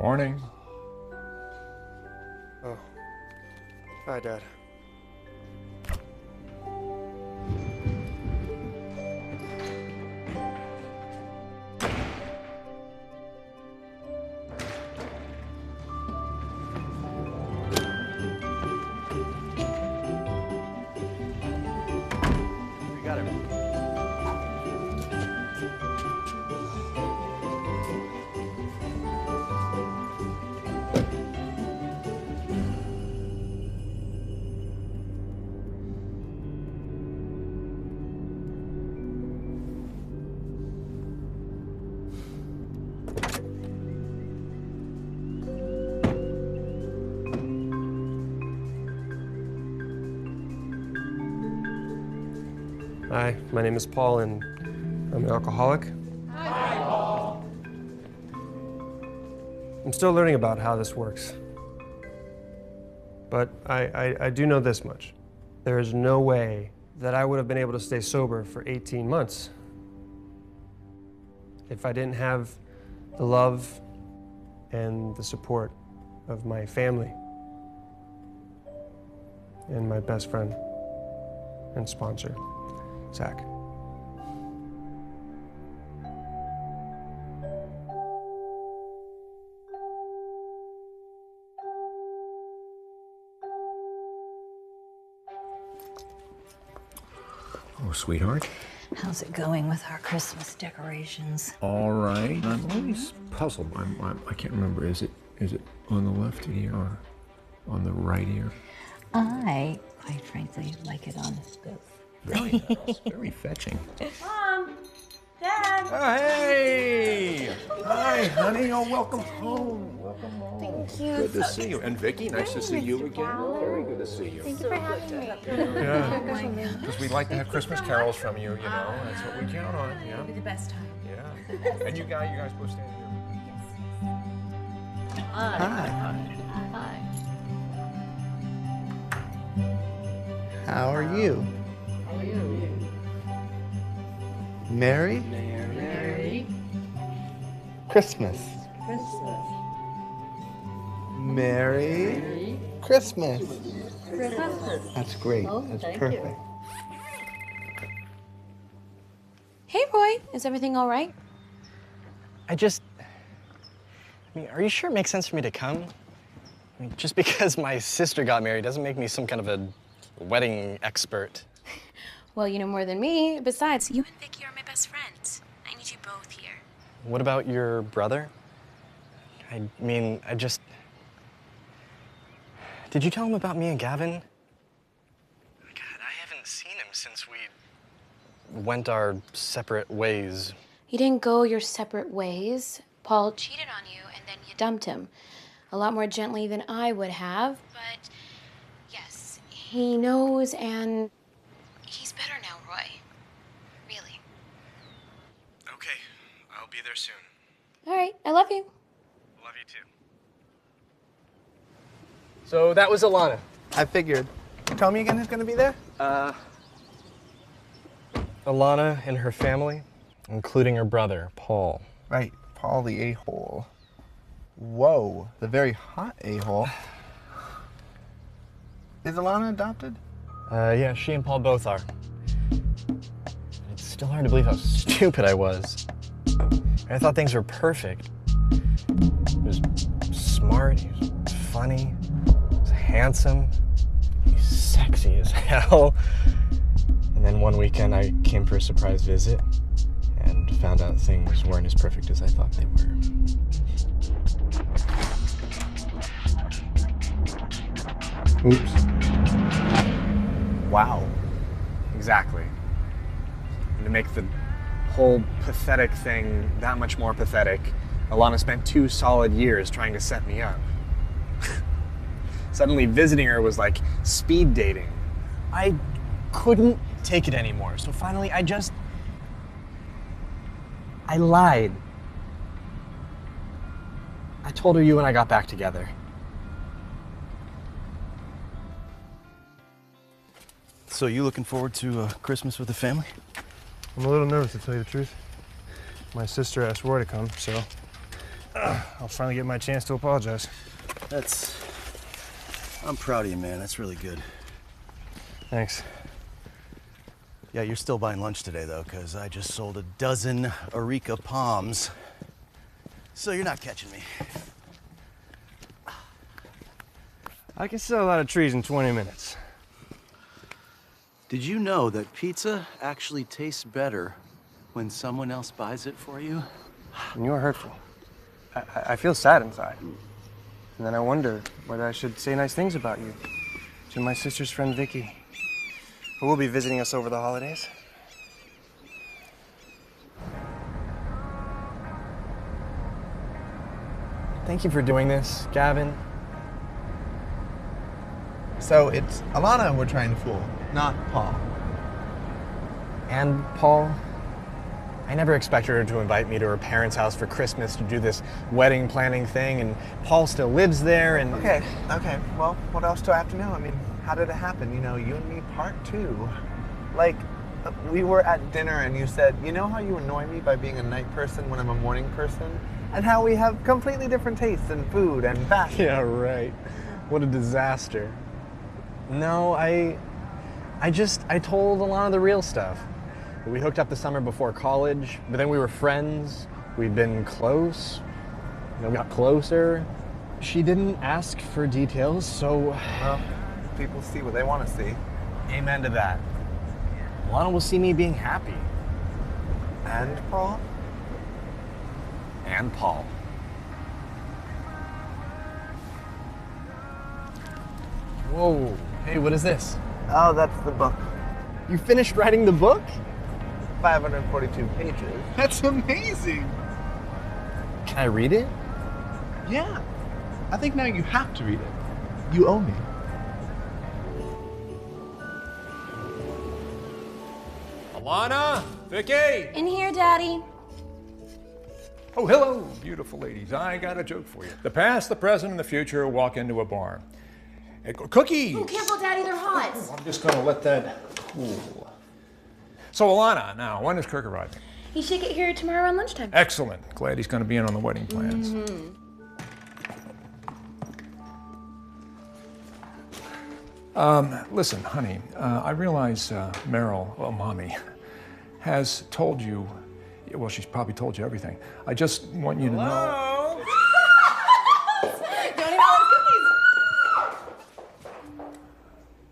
Morning. Oh. Hi, Dad. We got everything. Hi, my name is Paul, and I'm an alcoholic. Hi, Paul. I'm still learning about how this works. But I do know this much. There is no way that I would have been able to stay sober for 18 months if I didn't have the love and the support of my family and my best friend and sponsor, Zach. Oh, sweetheart. How's it going with our Christmas decorations? All right. I'm always puzzled. I can't remember. Is it on the left ear or on the right ear? I, quite frankly, like it on both. Very nice. Very fetching. Mom! Dad! Oh, hey! Hi, honey. Oh, welcome home. Welcome home. Thank you. Good to see you. And Vicky, nice to see you again. Very good to see you. Thank you for having me. Yeah. Because we like to have Christmas carols from you, you know. That's what we count on. Yeah. It'll be the best time. Yeah. And you guys both stand here. Hi. Hi. How are you? How are you? Merry Merry Christmas. Christmas. Merry Christmas. Christmas. That's great. Oh, That's thank perfect. you. Hey, Roy, is everything all right? I mean, are you sure it makes sense for me to come? I mean, just because my sister got married doesn't make me some kind of a wedding expert. Well, you know more than me. Besides, you and Vicky are my best friends. I need you both here. What about your brother? I mean, Did you tell him about me and Gavin? God, I haven't seen him since we went our separate ways. You didn't go your separate ways. Paul cheated on you, and then you dumped him. A lot more gently than I would have, but yes, he knows, and he's better now, Roy. Really. Okay, I'll be there soon. All right, I love you. Love you too. So that was Alana. I figured. Tell me again who's gonna be there? Alana and her family, including her brother, Paul. Right, Paul the a-hole. Whoa, the very hot a-hole. Is Alana adopted? Yeah, she and Paul both are. It's still hard to believe how stupid I was. I thought things were perfect. He was smart, he was funny, he was handsome, he's sexy as hell. And then one weekend I came for a surprise visit and found out things weren't as perfect as I thought they were. Oops. Wow. Exactly. And to make the whole pathetic thing that much more pathetic, Alana spent 2 solid years trying to set me up. Suddenly visiting her was like speed dating. I couldn't take it anymore, so finally I lied. I told her you and I got back together. So you looking forward to Christmas with the family? I'm a little nervous, to tell you the truth. My sister asked Roy to come, so I'll finally get my chance to apologize. I'm proud of you, man. That's really good. Thanks. Yeah, you're still buying lunch today, though, because I just sold a dozen Areca palms. So you're not catching me. I can sell a lot of trees in 20 minutes. Did you know that pizza actually tastes better when someone else buys it for you? And you are hurtful. I feel sad inside. And then I wonder whether I should say nice things about you to my sister's friend Vicky, who will be visiting us over the holidays. Thank you for doing this, Gavin. So it's Alana we're trying to fool, not Paul. And Paul, I never expected her to invite me to her parents' house for Christmas to do this wedding planning thing, and Paul still lives there, and... Okay. Well, what else do I have to know? I mean, how did it happen? You know, you and me part two. Like, we were at dinner and you said, you know how you annoy me by being a night person when I'm a morning person? And how we have completely different tastes in food and fashion. Yeah, right. What a disaster. No, I told Alana the real stuff. We hooked up the summer before college, but then we were friends. We'd been close. You know, we got closer. She didn't ask for details, so... Well, people see what they want to see. Amen to that. Alana will see me being happy. And Paul? And Paul. Whoa. Hey, what is this? Oh, that's the book. You finished writing the book? 542 pages. That's amazing. Can I read it? Yeah. I think now you have to read it. You owe me. Alana, Vicky. In here, Daddy. Oh, hello, beautiful ladies. I got a joke for you. The past, the present, and the future walk into a bar. Cookies. Oh, careful, Daddy, they're hot. I'm just gonna let that cool. So Alana, now, when is Kirk arriving? He should get here tomorrow around lunchtime. Excellent. Glad he's gonna be in on the wedding plans. Listen, honey, I realize Meryl, well, Mommy, has told you, well, she's probably told you everything. I just want you to know. Don't eat all those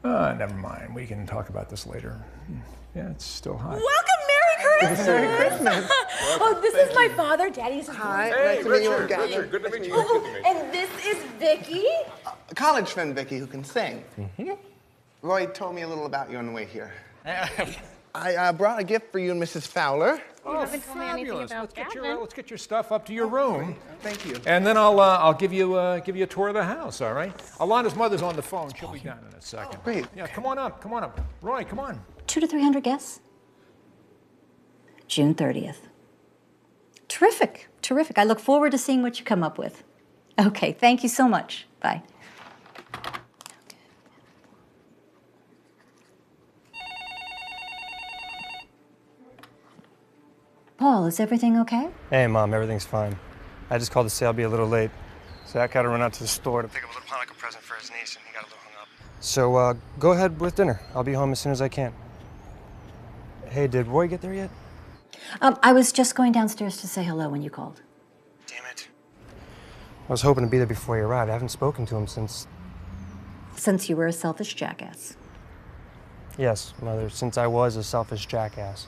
cookies. Never mind. We can talk about this later. Yeah, it's still hot. Welcome, Merry Christmas! Merry Christmas. Oh, this is my father, Daddy's Hi, nice to meet you again. Richard, good to meet you. Oh, and this is Vicky. A college friend, Vicky, who can sing. Roy told me a little about you on the way here. I brought a gift for you and Mrs. Fowler. Oh, haven't told me anything fabulous. about Let's get your stuff up to your room. Thank you. And then I'll give you a tour of the house, all right? Alana's mother's on the phone. She'll be down in a second. Oh, great. Yeah, come on up. Roy, come on. 200 to 300 guests? June 30th. Terrific, terrific. I look forward to seeing what you come up with. Okay, thank you so much. Bye. Paul, is everything okay? Hey, Mom, everything's fine. I just called to say I'll be a little late. Zach had to run out to the store to pick up a little Hanukkah present for his niece, and he got a little hung up. So, go ahead with dinner. I'll be home as soon as I can. Hey, did Roy get there yet? I was just going downstairs to say hello when you called. Damn it. I was hoping to be there before he arrived. I haven't spoken to him since... Since you were a selfish jackass. Yes, Mother, since I was a selfish jackass.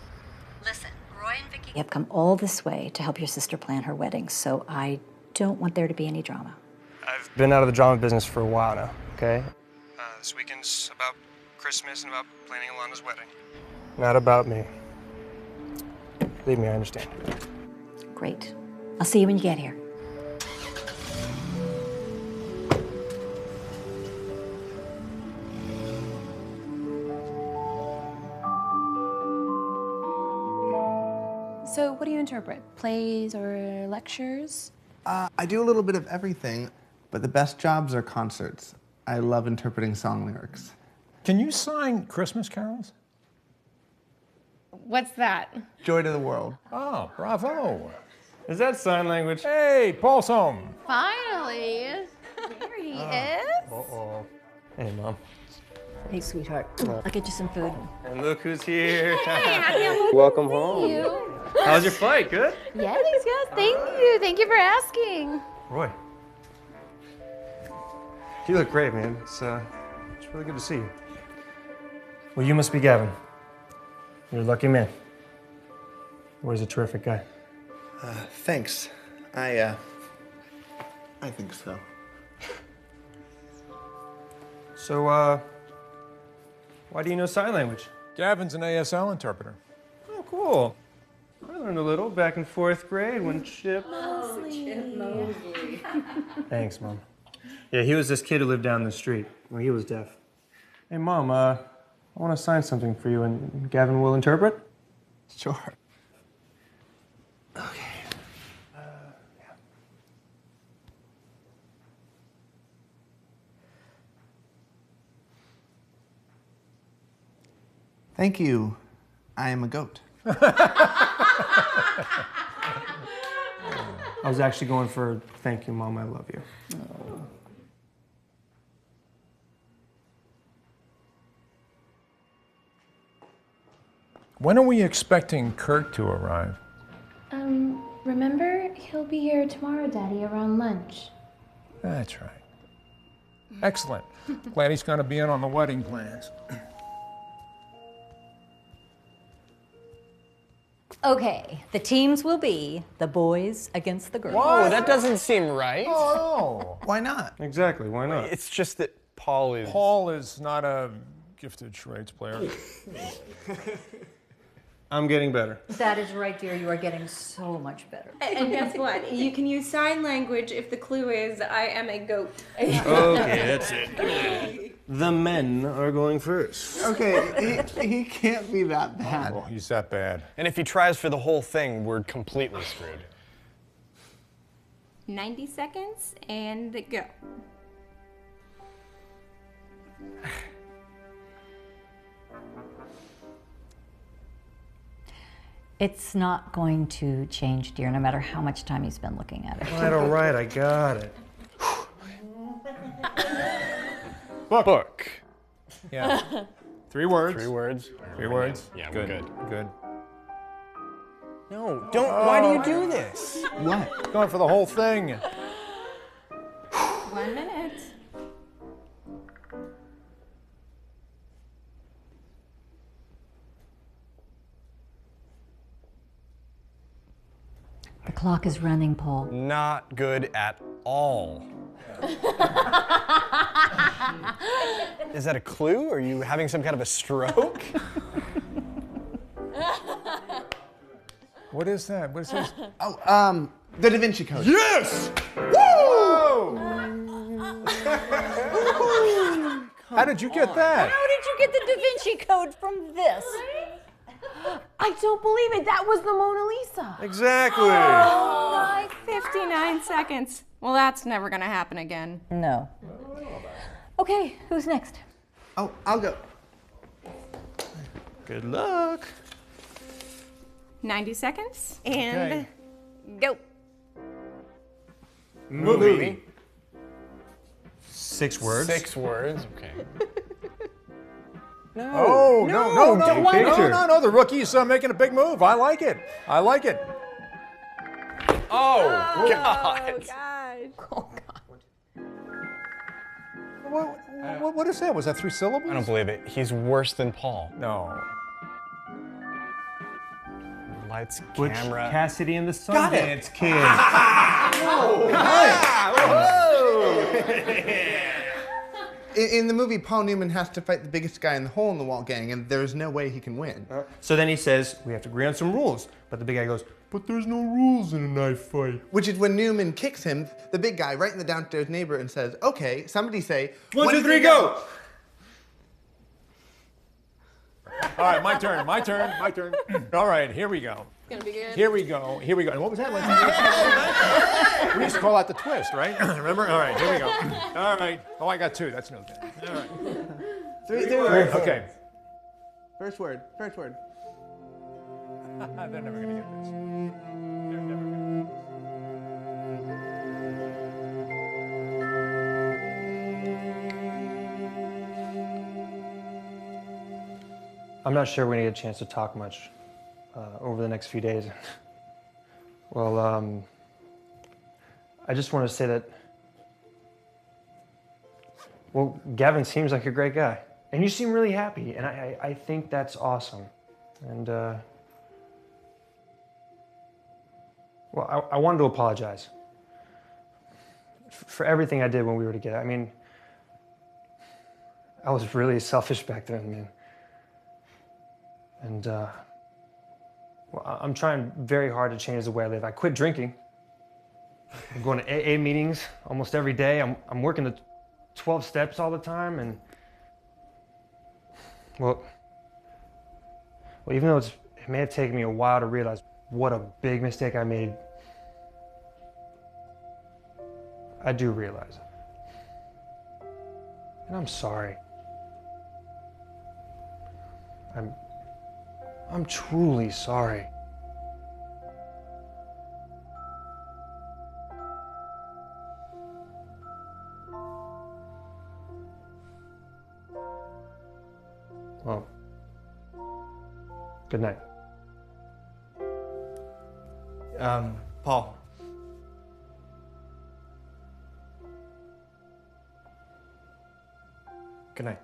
Listen, Roy and Vicky have come all this way to help your sister plan her wedding, so I don't want there to be any drama. I've been out of the drama business for a while now, okay? This weekend's about Christmas and about planning Alana's wedding. Not about me. Believe me, I understand. Great. I'll see you when you get here. So, what do you interpret? Plays or lectures? I do a little bit of everything, but the best jobs are concerts. I love interpreting song lyrics. Can you sign Christmas carols? What's that? Joy to the world. Oh, bravo. Is that sign language? Hey, Paul's home. Finally. There he is. Uh-oh. Hey, Mom. Hey, sweetheart. I'll get you some food. And look who's here. Happy Welcome home. you. How's your flight? Good? Yes, thank you. Thank you for asking. Roy. You look great, man. It's really good to see you. Well, you must be Gavin. You're a lucky man. Roy's a terrific guy. Thanks. I think so. So, why do you know sign language? Gavin's an ASL interpreter. Oh, cool. I learned a little back in 4th grade when Chip... Thanks, Mom. Yeah, he was this kid who lived down the street. Well, he was deaf. Hey, Mom, I want to sign something for you, and Gavin will interpret? Sure. Thank you. I am a goat. I was actually going for thank you, Mom, I love you. When are we expecting Kurt to arrive? Remember, he'll be here tomorrow, Daddy, around lunch. That's right. Excellent. Glad he's going to be in on the wedding plans. Okay, the teams will be the boys against the girls. Oh, that doesn't seem right. Oh, Why not? Exactly, why not? It's just that Paul is... Paul is not a gifted charades player. I'm getting better. That is right, dear. You are getting so much better. And guess what? You can use sign language if the clue is I am a goat. Okay, that's it. The men are going first. Okay, he can't be that bad. Oh, he's that bad. And if he tries for the whole thing, we're completely screwed. 90 seconds and go. It's not going to change, dear, no matter how much time you spend looking at it. All right, I got it. Book. Yeah. 3 words. 3 words. 3 words. Yeah, good. we're good. Good. No, don't. Why do you do this? What? Going for the whole thing. 1 minute. The clock is running, Paul. Not good at all. Is that a clue? Are you having some kind of a stroke? What is that? What is this? Oh, the Da Vinci Code. Yes! Woo! How did you get that? How did you get the Da Vinci Code from this? I don't believe it. That was the Mona Lisa. Exactly. Like 59 seconds. Well, that's never gonna happen again. No. Okay, who's next? Oh, I'll go. Good luck. 90 seconds and Okay. go. Movie. 6 words. 6 words. Okay. Oh, no. big picture. No. The rookie's making a big move. I like it. I like it. Oh, God. What is that? Was that 3 syllables? I don't believe it. He's worse than Paul. No. Lights, Butch camera. Cassidy and the Got it. Sundance Kid. In the movie, Paul Newman has to fight the biggest guy in the hole-in-the-wall gang, and there's no way he can win. So then he says, we have to agree on some rules. But the big guy goes, but there's no rules in a knife fight. Which is when Newman kicks him, the big guy, right in the downstairs neighbor, and says, okay, somebody say, 1, 2, 3, go! All right, my turn. All right, here we go. It's gonna be good. Here we go. And what was that? We used to call that the twist, right? Remember? All right, here we go. All right. Oh, I got 2. That's no good. All right. 3 words. Okay. First word. They're never going to get this. They're never going to get this. I'm not sure we're gonna get a chance to talk much over the next few days. Well, I just want to say that, well, Gavin seems like a great guy. And you seem really happy, and I think that's awesome. And, well, I wanted to apologize for everything I did when we were together. I mean, I was really selfish back then, man. And, well, I'm trying very hard to change the way I live. I quit drinking. I'm going to AA meetings almost every day. I'm working the 12 steps all the time, and well, even though it may have taken me a while to realize what a big mistake I made, I do realize it. And I'm sorry. I'm truly sorry. Well, good night. Paul. Good night.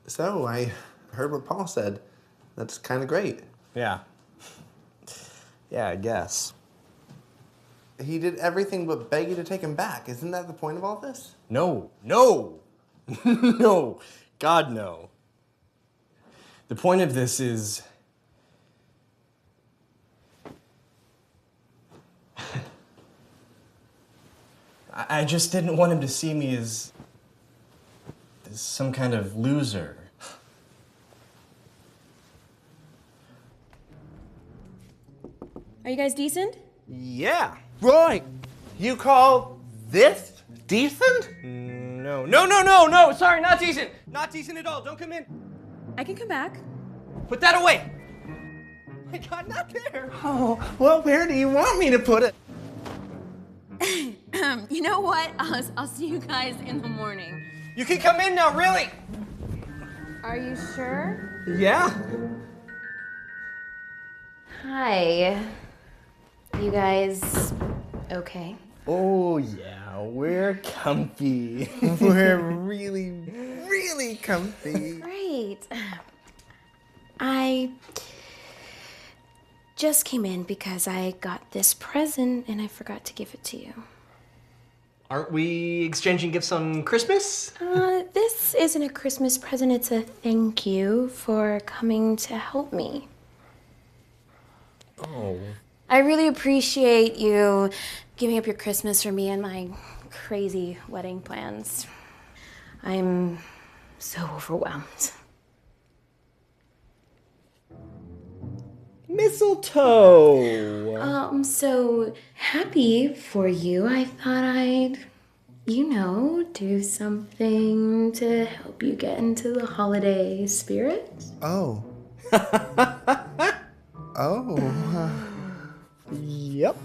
So, I heard what Paul said. That's kind of great. Yeah. Yeah, I guess. He did everything but beg you to take him back. Isn't that the point of all this? No. No. God, no. The point of this is... I just didn't want him to see me as some kind of loser. Are you guys decent? Yeah. Right. You call this decent? No. Sorry, not decent. Not decent at all. Don't come in. I can come back. Put that away. My God, not there. Oh, well, where do you want me to put it? You know what? I'll see you guys in the morning. You can come in now, really. Are you sure? Yeah. Hi. You guys okay? Oh, yeah, we're comfy. We're really comfy. Great. I just came in because I got this present and I forgot to give it to you. Aren't we exchanging gifts on Christmas? This isn't a Christmas present, it's a thank you for coming to help me. Oh. I really appreciate you giving up your Christmas for me and my crazy wedding plans. I'm so overwhelmed. Mistletoe! I'm so happy for you. I thought I'd, do something to help you get into the holiday spirit. Oh. Oh. Yep.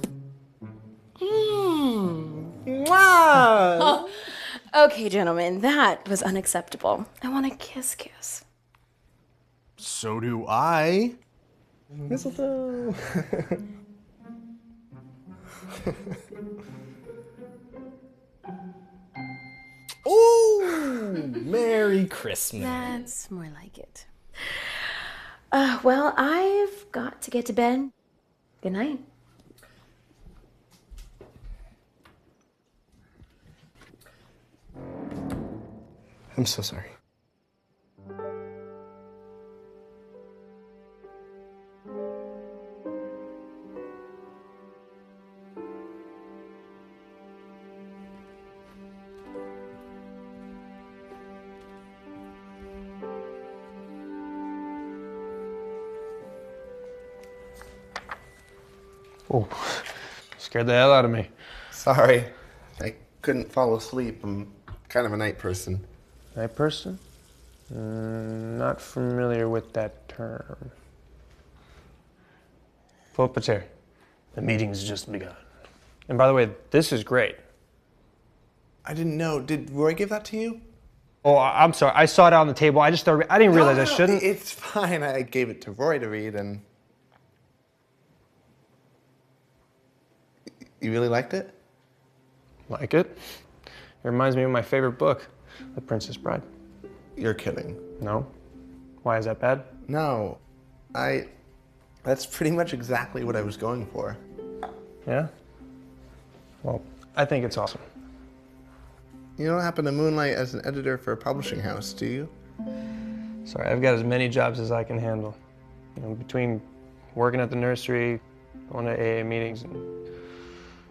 Wow! Okay, gentlemen, that was unacceptable. I want a kiss. So do I. Mistletoe! Ooh! Merry Christmas. That's more like it. Well, I've got to get to bed. Good night. I'm so sorry. Oh, scared the hell out of me. Sorry. I couldn't fall asleep. I'm kind of a night person. Night person? Not familiar with that term. Pull up a chair. The meeting's just begun. And by the way, this is great. I didn't know. Did Roy give that to you? Oh, I'm sorry. I saw it out on the table. I didn't realize I shouldn't. It's fine. I gave it to Roy to read, and you really liked it? Like it? It reminds me of my favorite book, The Princess Bride. You're kidding. No? Why is that bad? No. That's pretty much exactly what I was going for. Yeah? Well, I think it's awesome. You don't happen to moonlight as an editor for a publishing house, do you? Sorry, I've got as many jobs as I can handle. You know, between working at the nursery, going to AA meetings, and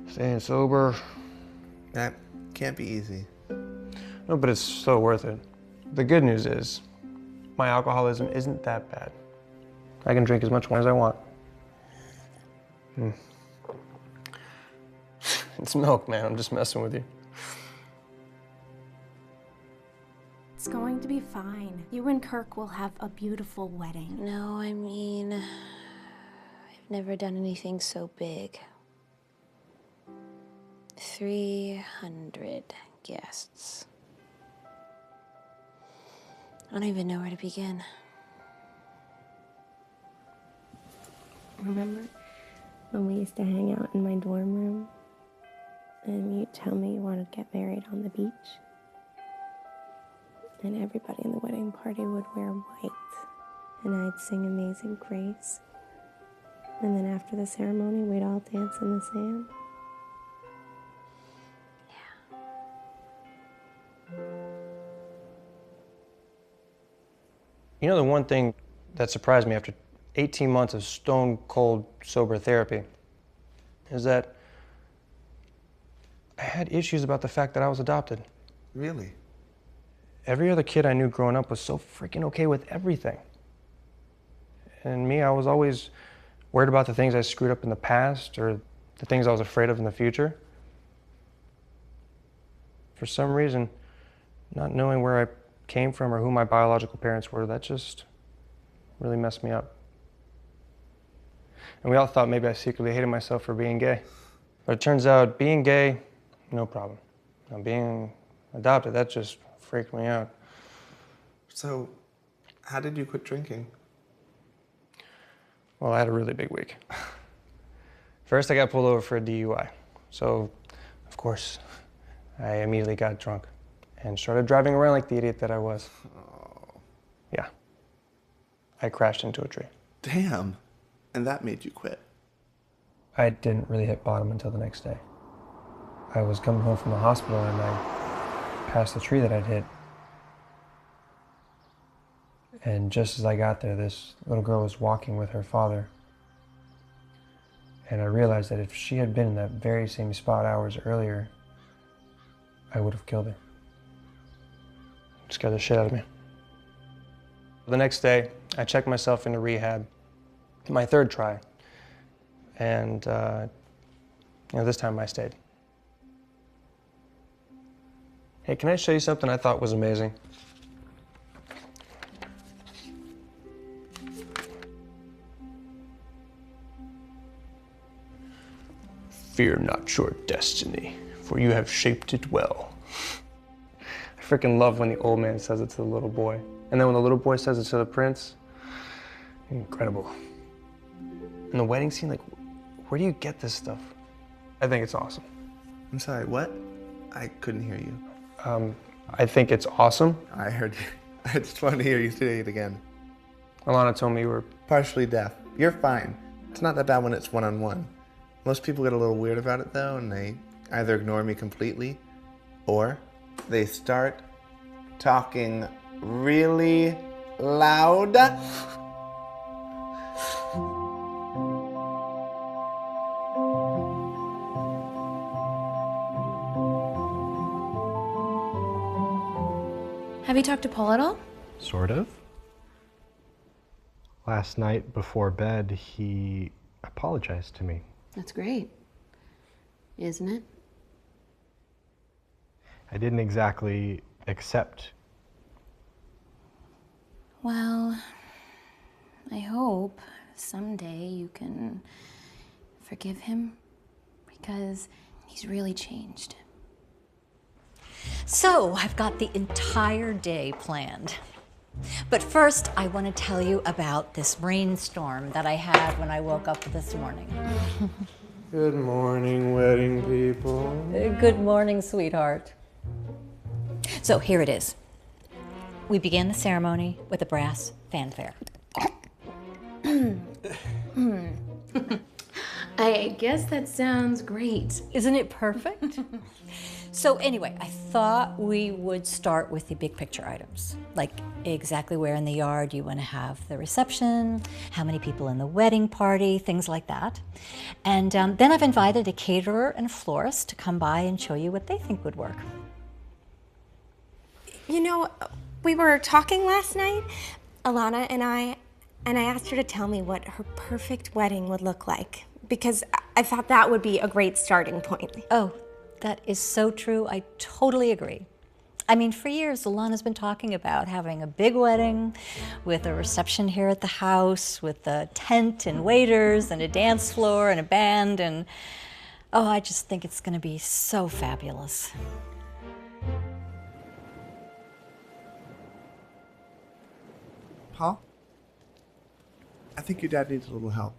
staying sober. That can't be easy. No, but it's so worth it. The good news is, my alcoholism isn't that bad. I can drink as much wine as I want. It's milk, man. I'm just messing with you. It's going to be fine. You and Kirk will have a beautiful wedding. No, I mean, I've never done anything so big. 300 guests. I don't even know where to begin. Remember when we used to hang out in my dorm room and you'd tell me you wanted to get married on the beach? And everybody in the wedding party would wear white and I'd sing Amazing Grace. And then after the ceremony, we'd all dance in the sand. You know, the one thing that surprised me after 18 months of stone cold sober therapy is that I had issues about the fact that I was adopted. Really? Every other kid I knew growing up was so freaking okay with everything. And me, I was always worried about the things I screwed up in the past or the things I was afraid of in the future. For some reason, not knowing where I came from or who my biological parents were, that just really messed me up. And we all thought maybe I secretly hated myself for being gay. But it turns out being gay, no problem. Now, being adopted, that just freaked me out. So, how did you quit drinking? Well, I had a really big week. First, I got pulled over for a DUI. So, of course, I immediately got drunk and started driving around like the idiot that I was. Oh. Yeah. I crashed into a tree. Damn. And that made you quit. I didn't really hit bottom until the next day. I was coming home from the hospital and I passed the tree that I'd hit. And just as I got there, this little girl was walking with her father. And I realized that if she had been in that very same spot hours earlier, I would have killed her. It scared the shit out of me. The next day, I checked myself into rehab, my third try. And this time I stayed. Hey, can I show you something I thought was amazing? Fear not your destiny, for you have shaped it well. I freaking love when the old man says it to the little boy. And then when the little boy says it to the prince, incredible. And the wedding scene, like, where do you get this stuff? I think it's awesome. I'm sorry, what? I couldn't hear you. I think it's awesome. I heard you. I just wanted to hear you say it again. Alana told me you were Partially deaf. You're fine. It's not that bad when it's one-on-one. Most people get a little weird about it though, and they either ignore me completely, or they start talking really loud. Have you talked to Paul at all? Sort of. Last night before bed, he apologized to me. That's great, isn't it? I didn't exactly accept. Well, I hope someday you can forgive him because he's really changed. So, I've got the entire day planned. But first, I want to tell you about this rainstorm that I had when I woke up this morning. Good morning, wedding people. Good morning, sweetheart. So, here it is. We began the ceremony with a brass fanfare. I guess that sounds great. Isn't it perfect? So anyway, I thought we would start with the big picture items, like exactly where in the yard you want to have the reception, how many people in the wedding party, things like that. And then I've invited a caterer and a florist to come by and show you what they think would work. You know, we were talking last night, Alana and I asked her to tell me what her perfect wedding would look like, because I thought that would be a great starting point. Oh, that is so true. I totally agree. I mean, for years, Alana's been talking about having a big wedding with a reception here at the house, with a tent and waiters and a dance floor and a band, and oh, I just think it's gonna be so fabulous. Paul? I think your dad needs a little help.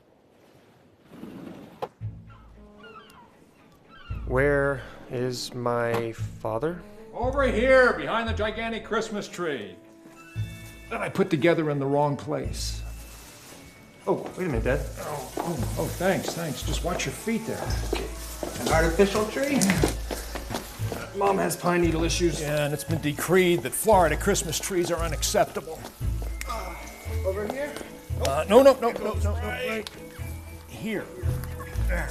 Where is my father? Over here, behind the gigantic Christmas tree. That I put together in the wrong place. Oh, wait a minute, Dad. Oh, thanks. Just watch your feet there. An artificial tree? Mom has pine needle issues. Yeah, and it's been decreed that Florida Christmas trees are unacceptable. Over here? No. Right here. There.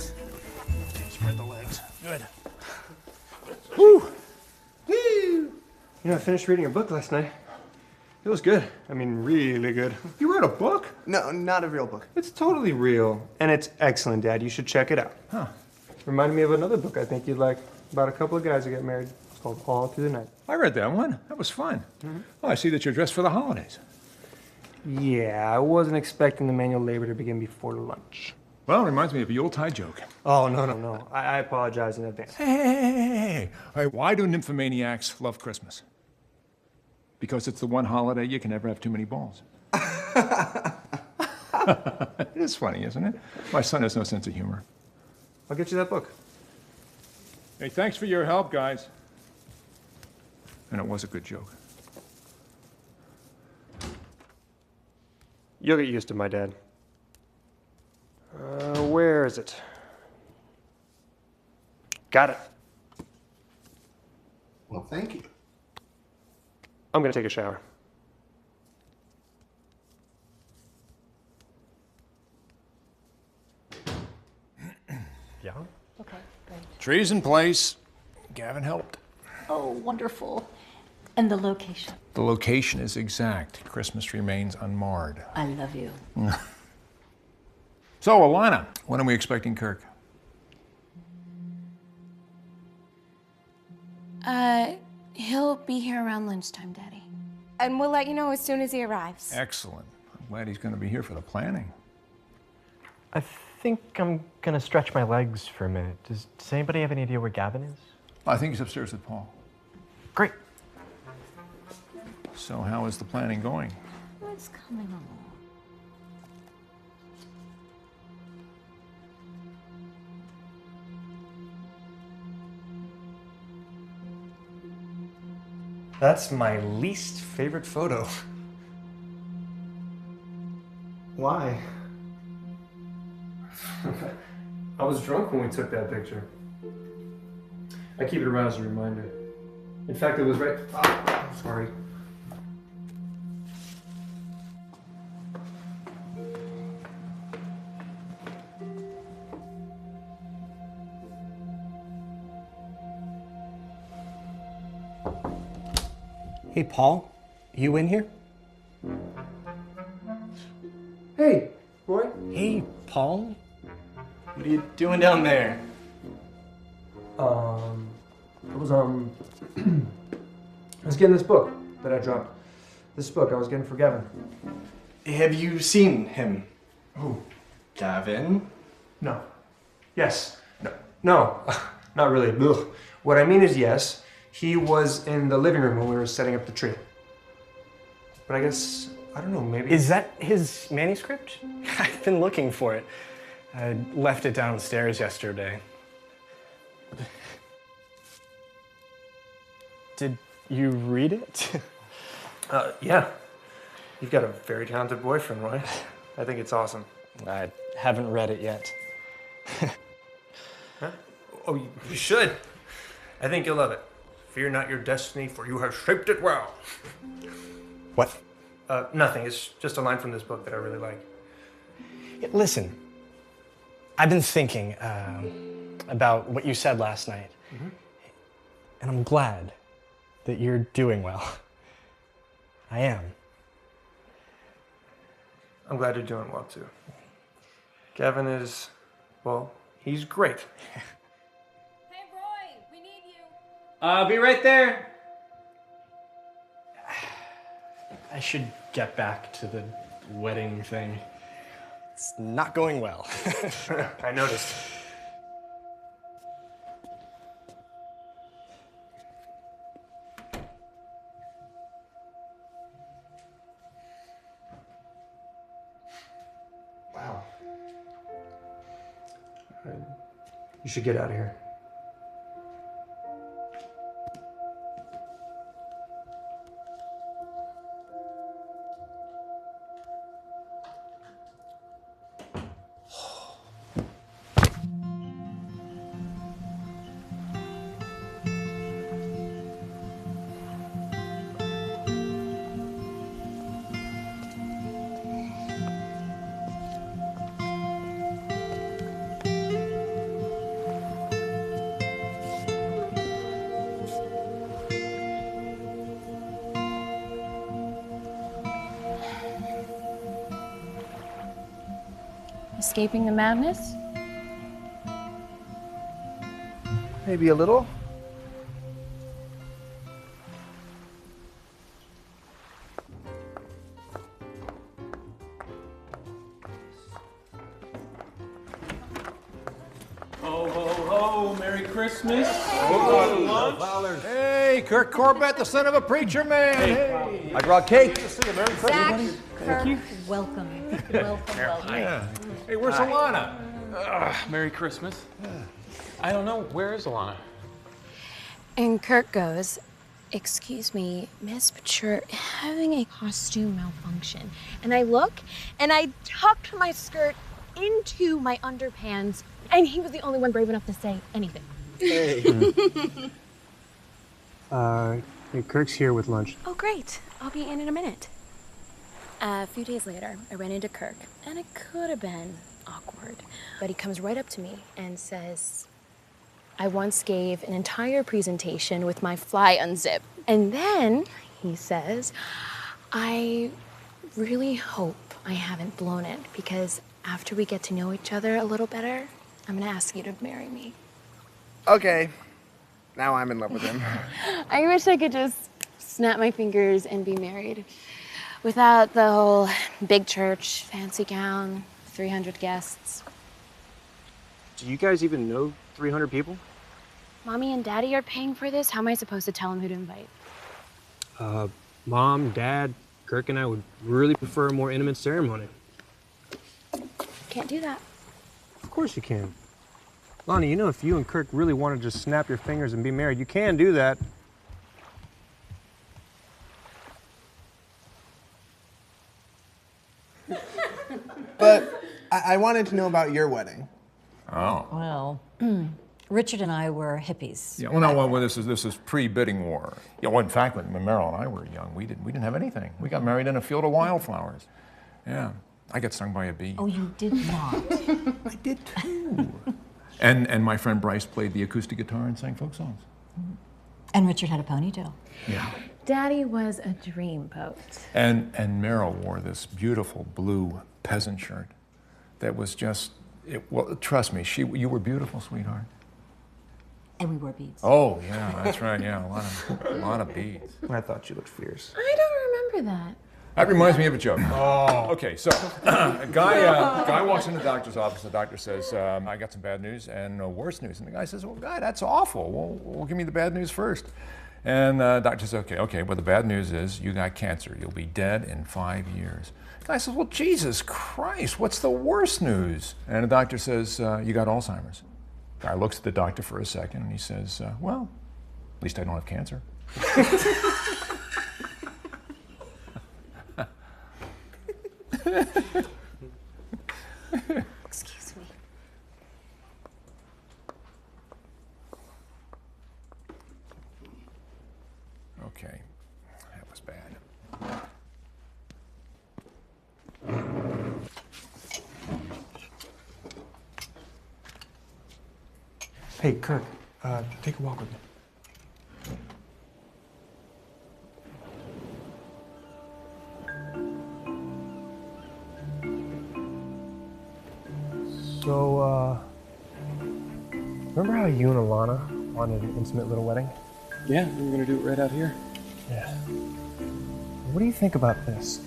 Spread the legs. Good. Whew. You know, I finished reading a book last night. It was good. I mean, really good. You read a book? No, not a real book. It's totally real. And it's excellent, Dad. You should check it out. Huh. Reminded me of another book I think you'd like, about a couple of guys who get married. It's called All Through the Night. I read that one. That was fun. Oh, I see that you're dressed for the holidays. Yeah, I wasn't expecting the manual labor to begin before lunch. Well, it reminds me of a Yuletide joke. Oh, no. I apologize in advance. Hey. All right, why do nymphomaniacs love Christmas? Because it's the one holiday you can never have too many balls. It is funny, isn't it? My son has no sense of humor. I'll get you that book. Hey, thanks for your help, guys. And it was a good joke. You'll get used to my dad. Where is it? Got it. Well, thank you. I'm gonna take a shower. Yeah? Okay, great. Trees in place. Gavin helped. Oh, wonderful. And the location? The location is exact. Christmas remains unmarred. I love you. So, Alana, when are we expecting Kirk? He'll be here around lunchtime, Daddy. And we'll let you know as soon as he arrives. Excellent. I'm glad he's going to be here for the planning. I think I'm gonna stretch my legs for a minute. Does anybody have any idea where Gavin is? I think he's upstairs with Paul. Great. So, how is the planning going? It's coming along. That's my least favorite photo. Why? I was drunk when we took that picture. I keep it around as a reminder. In fact, it was right... Oh, sorry. Hey, Paul, you in here? Hey, Roy. Hey, Paul. What are you doing down there? I was I was getting this book that I dropped. This book I was getting for Gavin. Have you seen him? Who? Gavin? No. Yes. No. No. Not really. Ugh. What I mean is yes. He was in the living room when we were setting up the tree. But I guess, I don't know, maybe... Is that his manuscript? I've been looking for it. I left it downstairs yesterday. Did you read it? Yeah. You've got a very talented boyfriend, Roy. I think it's awesome. I haven't read it yet. Huh? Oh, you should. I think you'll love it. Fear not your destiny, for you have shaped it well. What? Nothing. It's just a line from this book that I really like. Yeah, listen, I've been thinking about what you said last night. Mm-hmm. And I'm glad that you're doing well. I am. I'm glad you're doing well, too. Gavin is, well, he's great. Hey, Roy, we need you. I'll be right there. I should get back to the wedding thing. It's not going well. I noticed. Wow. You should get out of here. Escaping the madness? Maybe a little. Ho, ho, ho, Merry Christmas. Hey, Kirk Corbett, the son of a preacher man. Hey. I brought cake. Good to see you. Merry Christmas. Zach, Thank you. welcome. Welcome. Yeah. Hey, where's Alana? Merry Christmas. I don't know. Where is Alana? And Kirk goes, "Excuse me, miss, but you're having a costume malfunction." And I look, and I tucked my skirt into my underpants, and he was the only one brave enough to say anything. Hey. Hey, Kirk's here with lunch. Oh, great. I'll be in a minute. A few days later, I ran into Kirk, and it could have been awkward. But he comes right up to me and says, "I once gave an entire presentation with my fly unzipped." And then he says, "I really hope I haven't blown it, because after we get to know each other a little better, I'm gonna ask you to marry me." Okay. Now I'm in love with him. I wish I could just snap my fingers and be married without the whole big church, fancy gown, 300 guests. Do you guys even know 300 people? Mommy and Daddy are paying for this. How am I supposed to tell them who to invite? Mom, Dad, Kirk and I would really prefer a more intimate ceremony. Can't do that. Of course you can. Lonnie, you know if you and Kirk really want to just snap your fingers and be married, you can do that. But I wanted to know about your wedding. Oh. Well, Richard and I were hippies. Yeah. Well, no. Well, this is pre-bidding war. Yeah. Well, in fact, when Meryl and I were young, we didn't have anything. We got married in a field of wildflowers. Yeah. I got stung by a bee. Oh, you did not. I did too. And my friend Bryce played the acoustic guitar and sang folk songs. And Richard had a ponytail. Yeah. Daddy was a dreamboat. And Meryl wore this beautiful blue peasant shirt that was just, well, trust me, you were beautiful, sweetheart. And we wore beads. Oh, yeah, that's right. Yeah, a lot of beads. I thought you looked fierce. I don't remember that. That reminds me of a joke. Oh. Okay, so a guy walks into the doctor's office. The doctor says, I got some bad news and worse news. And the guy says, well, guy, that's awful. Well, give me the bad news first. And the doctor says, okay, well, the bad news is you got cancer. You'll be dead in 5 years. The guy says, well, Jesus Christ, what's the worst news? And the doctor says, you got Alzheimer's. The guy looks at the doctor for a second and he says, well, at least I don't have cancer. Excuse me. Okay, that was bad. Hey, Kirk, take a walk with me. So, remember how you and Alana wanted an intimate little wedding? Yeah, we were gonna do it right out here. Yeah. What do you think about this?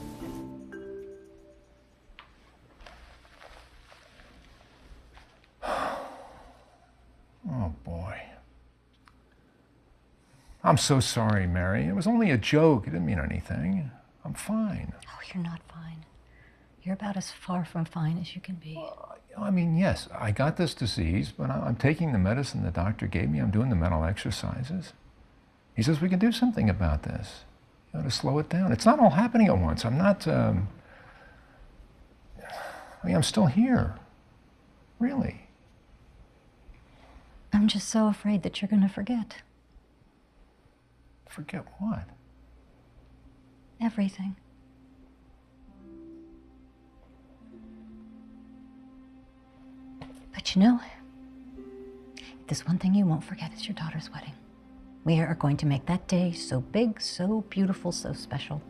Oh, boy. I'm so sorry, Mary. It was only a joke. It didn't mean anything. I'm fine. Oh, you're not fine. You're about as far from fine as you can be. I mean, yes, I got this disease, but I'm taking the medicine the doctor gave me. I'm doing the mental exercises. He says we can do something about this. You know, to slow it down. It's not all happening at once. I'm not, I mean, I'm still here. Really. I'm just so afraid that you're going to forget Forget what? everything. But you know, there's one thing you won't forget is your daughter's wedding. We are going to make that day so big, so beautiful, so special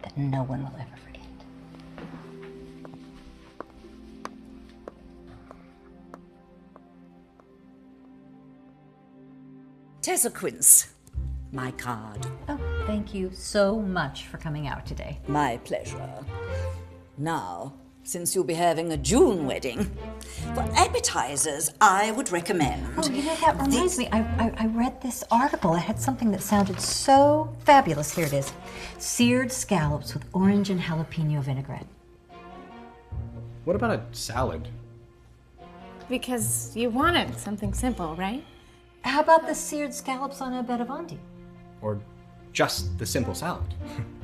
that no one will ever forget. Tessa Quince, my card. Oh, thank you so much for coming out today. My pleasure. Now, since you'll be having a June wedding, for appetizers, I would recommend. Oh, you know, that reminds me. I read this article. It had something that sounded so fabulous. Here it is. Seared scallops with orange and jalapeno vinaigrette. What about a salad? Because you wanted something simple, right? How about the seared scallops on a bed of Andi? Or just the simple salad?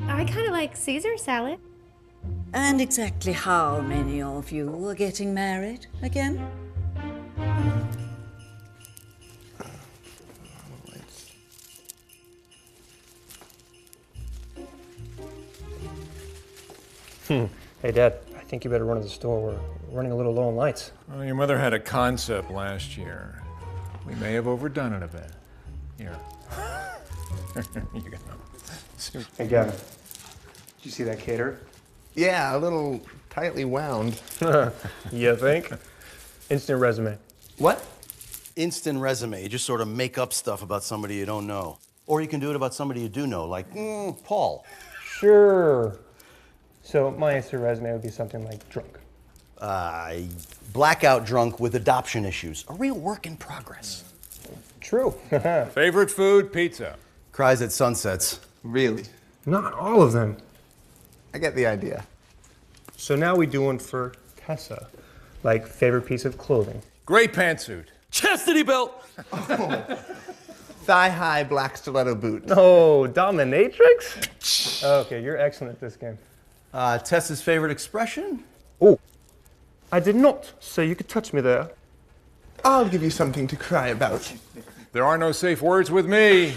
I kind of like Caesar salad. And exactly how many of you are getting married again? Hey, Dad, I think you better run to the store. We're running a little low on lights. Well, your mother had a concept last year. We may have overdone it a bit. Here. You can know. Hey, Gavin, did you see that caterer? Yeah, a little tightly wound. You think? Instant resume. What? Instant resume. You just sort of make up stuff about somebody you don't know. Or you can do it about somebody you do know, like Paul. Sure. So my instant resume would be something like drunk. Blackout drunk with adoption issues. A real work in progress. True. Favorite food? Pizza. Cries at sunsets. Really? Not all of them. I get the idea. So now we do one for Tessa. Like favorite piece of clothing. Gray pantsuit. Chastity belt! Thigh-high black stiletto boot. Oh, dominatrix? Okay, you're excellent at this game. Tessa's favorite expression? Oh, I did not say you could touch me there. I'll give you something to cry about. There are no safe words with me.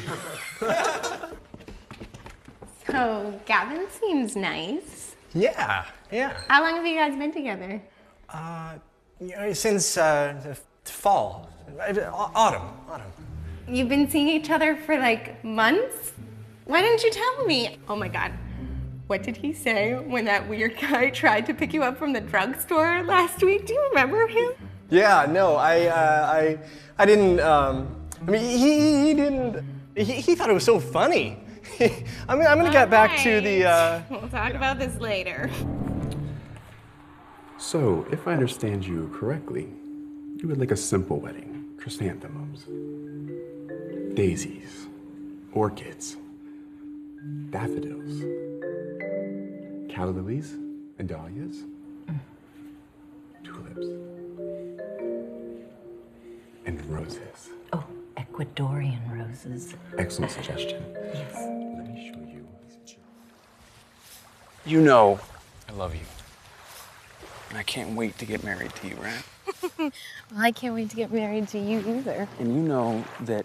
So, Gavin seems nice. Yeah. How long have you guys been together? Since fall. Autumn. You've been seeing each other for like months? Why didn't you tell me? Oh my God. What did he say when that weird guy tried to pick you up from the drugstore last week? Do you remember him? Yeah, no, I didn't. I mean, he didn't. He thought it was so funny. I'm gonna get back to the. We'll talk about this later. So, if I understand you correctly, you would like a simple wedding. Chrysanthemums, daisies, orchids, daffodils, calla lilies and dahlias, tulips, and roses. Oh, Ecuadorian roses. Excellent suggestion. Yes. Let me show you. You know I love you. And I can't wait to get married to you, right? Well, I can't wait to get married to you either. And you know that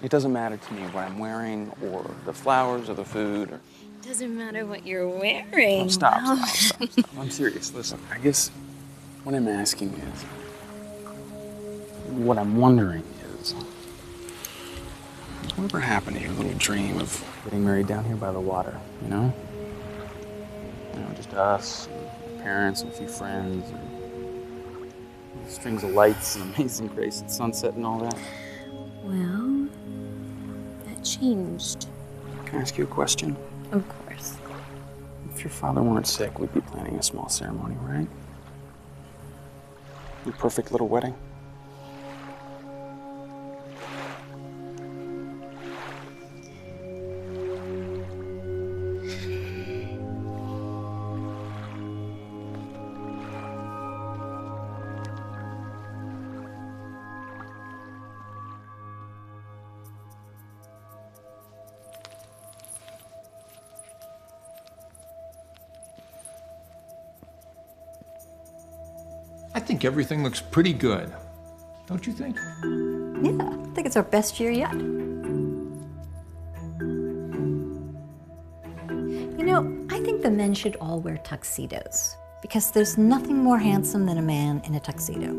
it doesn't matter to me what I'm wearing or the flowers or the food or... It doesn't matter what you're wearing. Oh, stop. I'm serious. Listen, I guess what I'm asking is, what I'm wondering is, whatever happened to your little dream of getting married down here by the water, you know? You know, just us, and parents, and a few friends, and strings of lights, and amazing grace at sunset and all that. Well, that changed. Can I ask you a question? Of course. If your father weren't sick, we'd be planning a small ceremony, right? Your perfect little wedding. I think everything looks pretty good. Don't you think? Yeah, I think it's our best year yet. You know, I think the men should all wear tuxedos because there's nothing more handsome than a man in a tuxedo.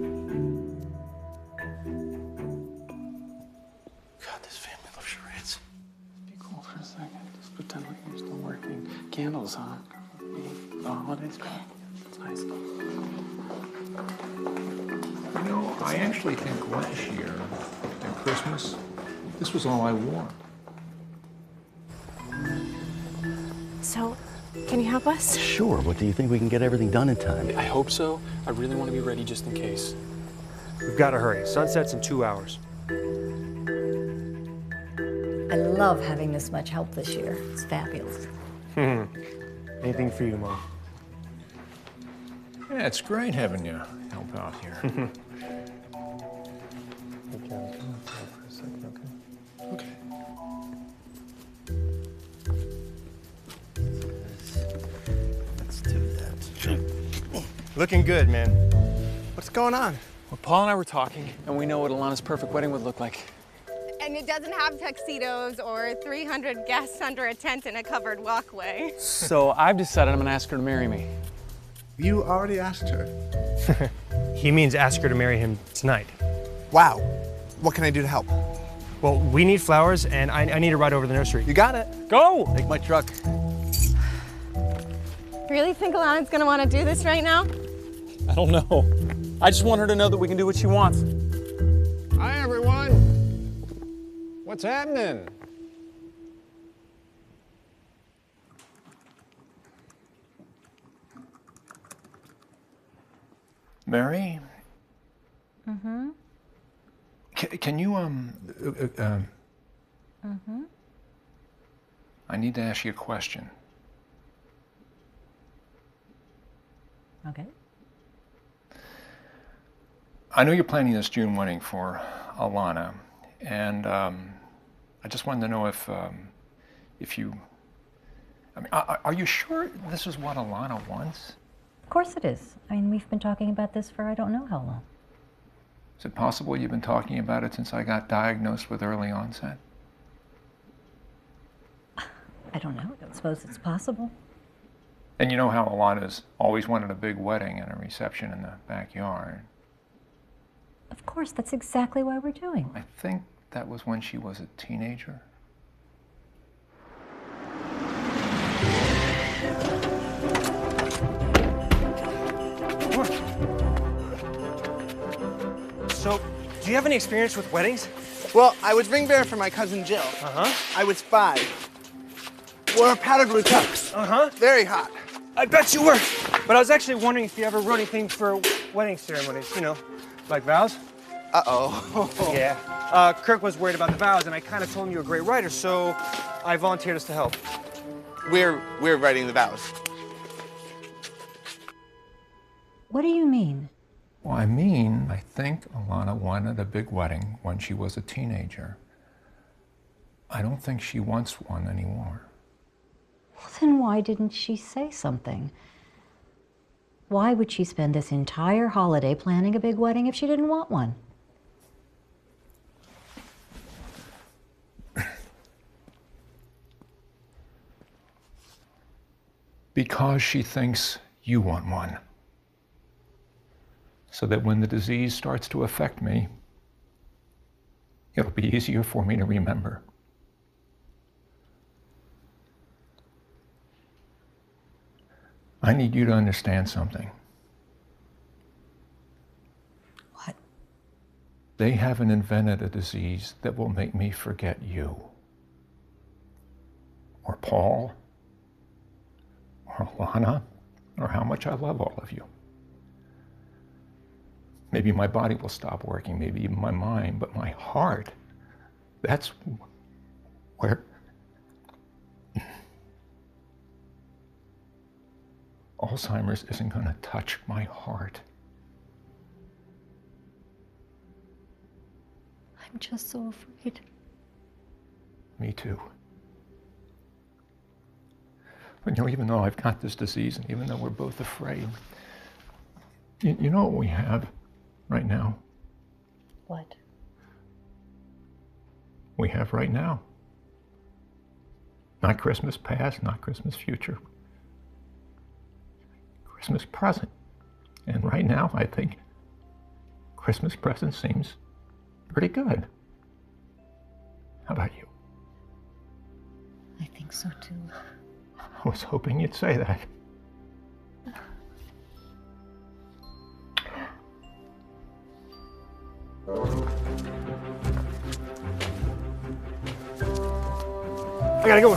God, this family loves charades. Be cool for a second. Just pretend like you're still working. Candles on. The holidays come. It's nice. You know, I actually think last year at Christmas, this was all I wore. So, can you help us? Sure. What do you think we can get everything done in time? I hope so. I really want to be ready just in case. We've got to hurry. Sunset's in 2 hours. I love having this much help this year. It's fabulous. Anything for you, Mom. Yeah, it's great having you help out here. Okay. Let's do that. Looking good, man. What's going on? Well, Paul and I were talking, and we know what Alana's perfect wedding would look like. And it doesn't have tuxedos or 300 guests under a tent in a covered walkway. So I've decided I'm going to ask her to marry me. You already asked her. He means ask her to marry him tonight. Wow. What can I do to help? Well, we need flowers, and I need a ride over to the nursery. You got it. Go! Take my truck. Really think Alana's gonna want to do this right now? I don't know. I just want her to know that we can do what she wants. Hi, everyone. What's happening? Mary? Mm-hmm. Can you, I need to ask you a question. Okay. I know you're planning this June wedding for Alana, and I just wanted to know if you, I mean, are you sure this is what Alana wants? Of course it is. I mean, we've been talking about this for I don't know how long. Is it possible you've been talking about it since I got diagnosed with early onset? I don't know. I don't suppose it's possible. And you know how Alana's always wanted a big wedding and a reception in the backyard. Of course, that's exactly why we're doing it. I think that was when she was a teenager. So, do you have any experience with weddings? Well, I was ring bearer for my cousin Jill. I was 5. Wore a powder blue tux. Very hot. I bet you were. But I was actually wondering if you ever wrote anything for wedding ceremonies, you know, like vows? Uh-oh. Yeah. Kirk was worried about the vows, and I kind of told him you were a great writer, so I volunteered us to help. We're writing the vows. What do you mean? Well, I think Alana wanted a big wedding when she was a teenager. I don't think she wants one anymore. Well, then why didn't she say something? Why would she spend this entire holiday planning a big wedding if she didn't want one? Because she thinks you want one. So that when the disease starts to affect me, it'll be easier for me to remember. I need you to understand something. What? They haven't invented a disease that will make me forget you, or Paul, or Alana, or how much I love all of you. Maybe my body will stop working, maybe even my mind, but my heart, that's where... Alzheimer's isn't going to touch my heart. I'm just so afraid. Me too. But you know, even though I've got this disease, and even though we're both afraid, you know what we have right now? What? We have right now. Not Christmas past, not Christmas future. Christmas present. And right now, I think Christmas present seems pretty good. How about you? I think so too. I was hoping you'd say that. I gotta go.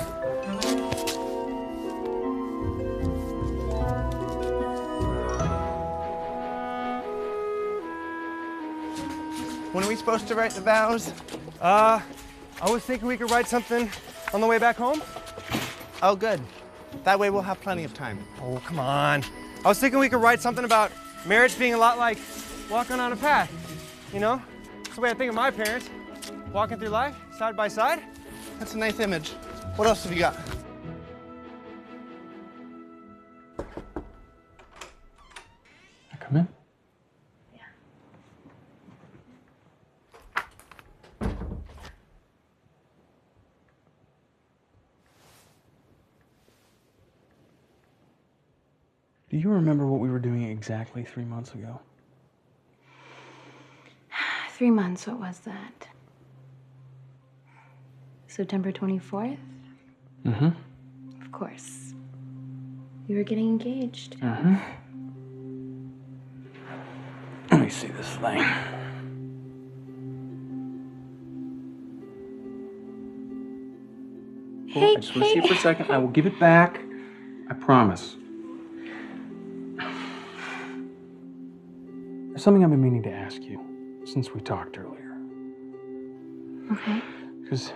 When are we supposed to write the vows? I was thinking we could write something on the way back home. Oh, good. That way we'll have plenty of time. Oh, come on. I was thinking we could write something about marriage being a lot like walking on a path, you know? That's the way I think of my parents, walking through life, side by side. That's a nice image. What else have you got? Come in. Do you remember what we were doing exactly 3 months ago? 3 months, what was that? September 24th? Mm-hmm. Of course. We were getting engaged. Mm-hmm. Let me see this thing. Hey, I just want to see it for a second. I will give it back. I promise. There's something I've been meaning to ask you since we talked earlier. Okay. Because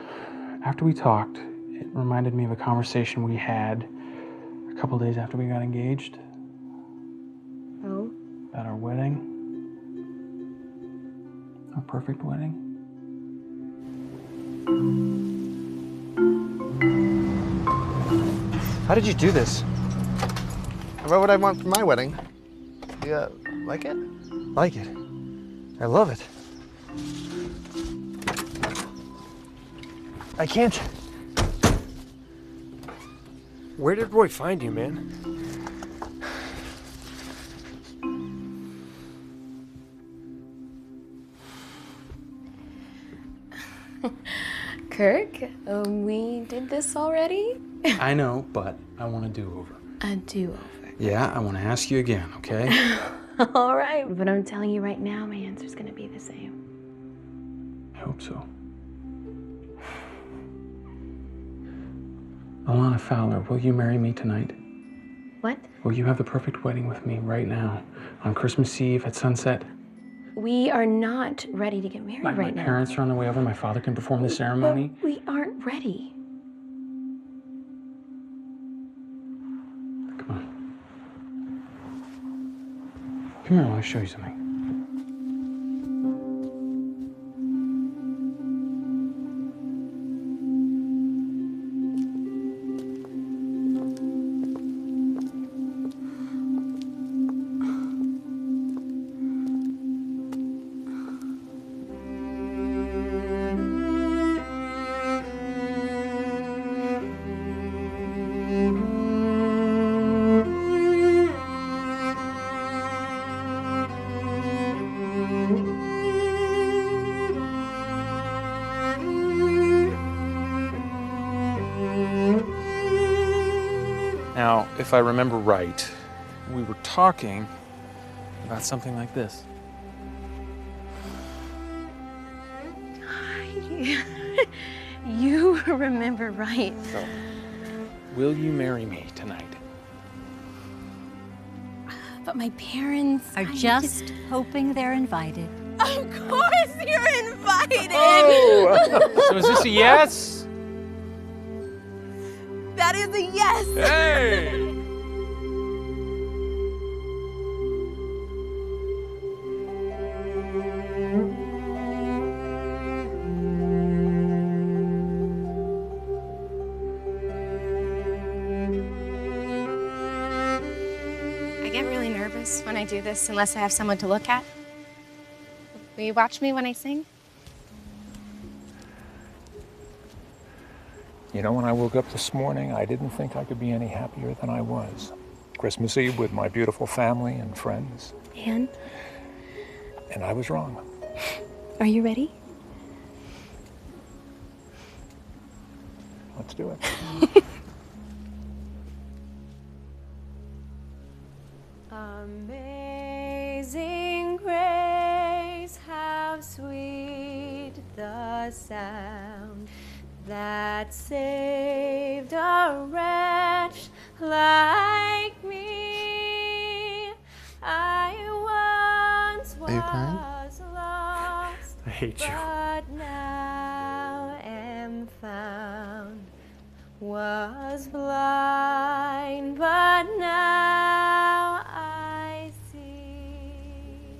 after we talked, it reminded me of a conversation we had a couple days after we got engaged. Oh? About our wedding. Our perfect wedding. How did you do this? I wrote what I want for my wedding. You like it? Like it. I love it. I can't. Where did Roy find you, man? Kirk, we did this already? I know, but I want a do-over. A do-over. Yeah, I want to ask you again, okay? All right, but I'm telling you right now, my answer's gonna be the same. I hope so. Alana Fowler, will you marry me tonight? What? Will you have the perfect wedding with me right now, on Christmas Eve at sunset? We are not ready to get married My right now. parents are on their way over. My father can perform the ceremony. But we aren't ready. Come on. Come here, I want to show you something. Now, if I remember right, we were talking about something like this. You remember right. So, will you marry me tonight? But my parents are just hoping they're invited. Of course you're invited! Oh! So is this a yes? That is a yes! Hey! I get really nervous when I do this unless I have someone to look at. Will you watch me when I sing? You know, when I woke up this morning, I didn't think I could be any happier than I was. Christmas Eve with my beautiful family and friends. And? And I was wrong. Are you ready? Let's do it. Amazing grace, how sweet the sound that saved a wretch like me. I once Are you crying? was lost, I hate you. but now am found. Was blind, but now I see.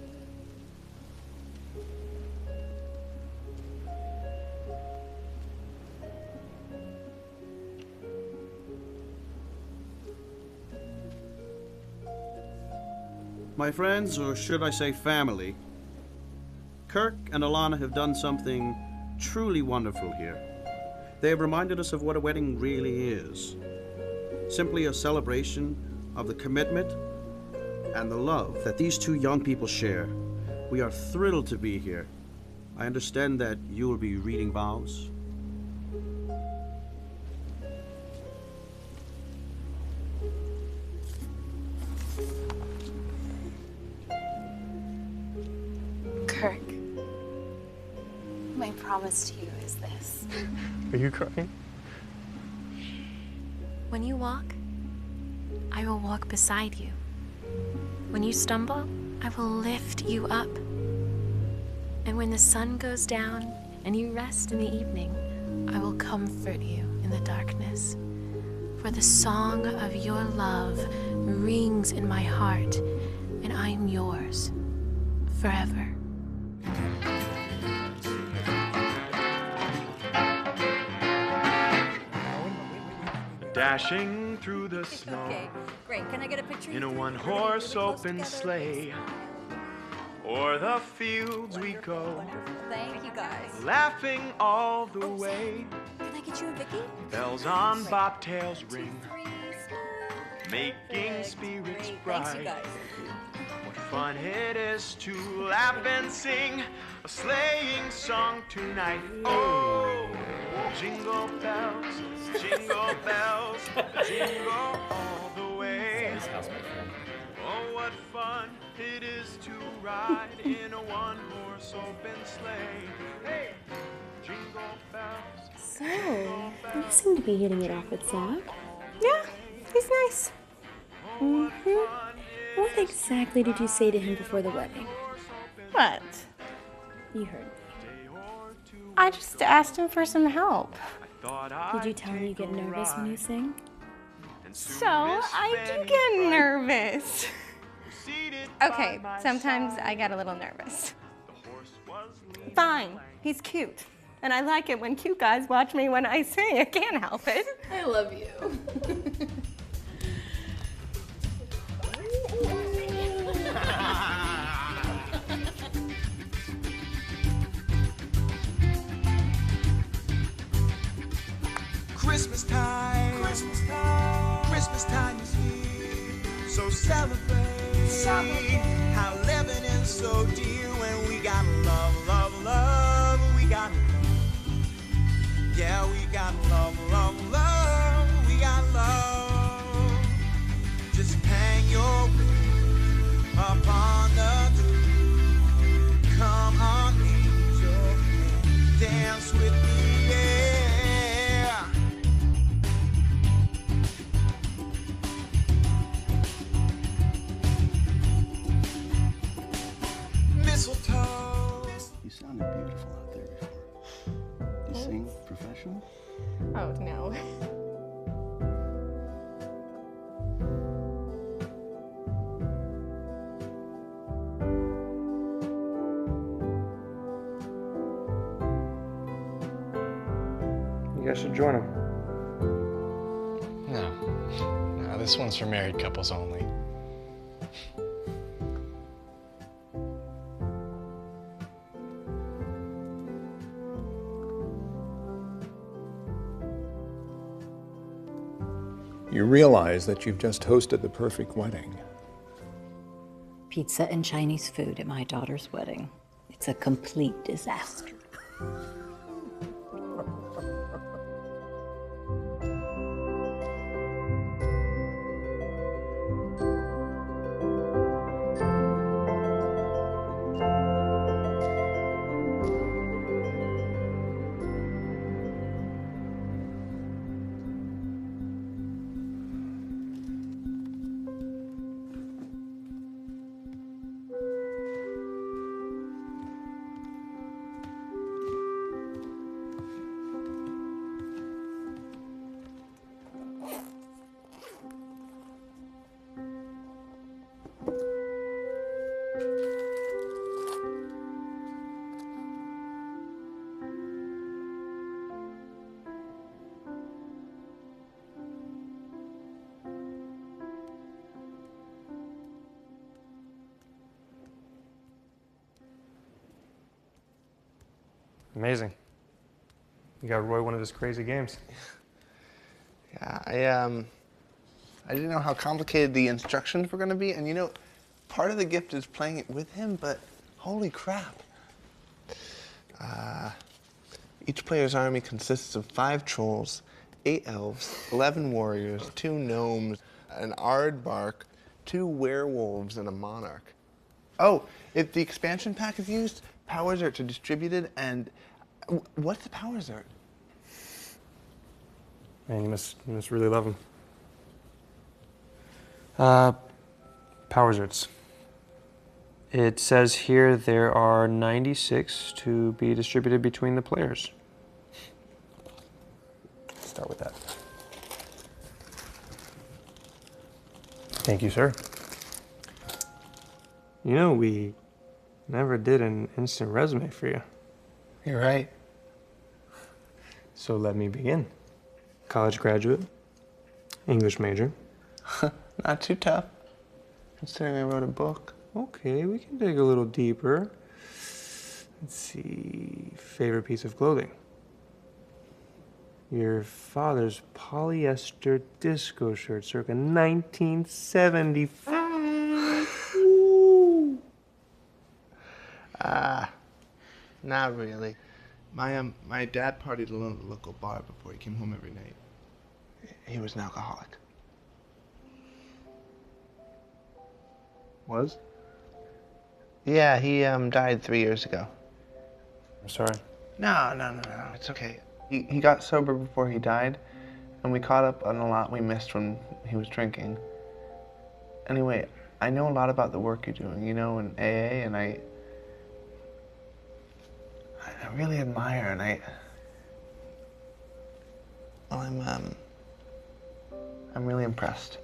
My friends, or should I say family, Kirk and Alana have done something truly wonderful here. They have reminded us of what a wedding really is. Simply a celebration of the commitment and the love that these two young people share. We are thrilled to be here. I understand that you will be reading vows. Kirk, my promise to you is this. Are you crying? When you walk, I will walk beside you. When you stumble, I will lift you up. And when the sun goes down and you rest in the evening, I will comfort you in the darkness. For the song of your love rings in my heart, and I am yours forever. Dashing through the snow Okay, great. Can I get a picture? in a one-horse open sleigh. O'er the fields we go, Thank you, guys. laughing all the way. Can I get you a Vicky? Bells on bobtails ring, making spirits bright. Thanks, you guys. What fun it is to laugh and sing a sleighing song tonight. Oh, jingle bells, jingle bells, jingle all the way. Oh, what fun it is to ride in a one-horse open sleigh. Hey, jingle bells. So, you seem to be hitting it off with Zach. Yeah, he's nice. What exactly did you say to him before the wedding? What? You heard me. I just asked him for some help. Did you tell him you get nervous when you sing? So, I do get nervous. Okay, sometimes I get a little nervous. Fine, he's cute. And I like it when cute guys watch me when I sing. I can't help it. I love you. Christmas time, Christmas time, Christmas time is here. So celebrate, celebrate how living is so dear when we got love, love, love. We got love. Yeah, we got love, love, love. We got love. Just hang your wings up on the tree. Come on, angel, and dance with me, yeah. Mistletoe. You sounded beautiful out there before. You sing professional? Oh, no. You guys should join him. No, this one's for married couples only. You realize that you've just hosted the perfect wedding. Pizza and Chinese food at my daughter's wedding. It's a complete disaster. Amazing. You got Roy one of his crazy games. Yeah, I didn't know how complicated the instructions were going to be, and you know, part of the gift is playing it with him, but holy crap. Each player's army consists of 5 trolls, 8 elves, 11 warriors, 2 gnomes, an aardvark, 2 werewolves, and a monarch. Oh, if the expansion pack is used, powers are distributed, and what's the powers art? Man, you must really love him. Power Zerts. It says here there are 96 to be distributed between the players. Let's start with that. Thank you, sir. You know, we never did an instant resume for you. You're right. So let me begin. College graduate, English major. Not too tough, considering I wrote a book. Okay, we can dig a little deeper. Let's see, favorite piece of clothing? Your father's polyester disco shirt circa 1975. Not really. My dad partied alone at the local bar before he came home every night. He was an alcoholic. Was? Yeah, he died 3 years ago. I'm sorry. No. It's okay. He got sober before he died, and we caught up on a lot we missed when he was drinking. Anyway, I know a lot about the work you're doing, you know, in AA, and I really admire, and I'm really impressed.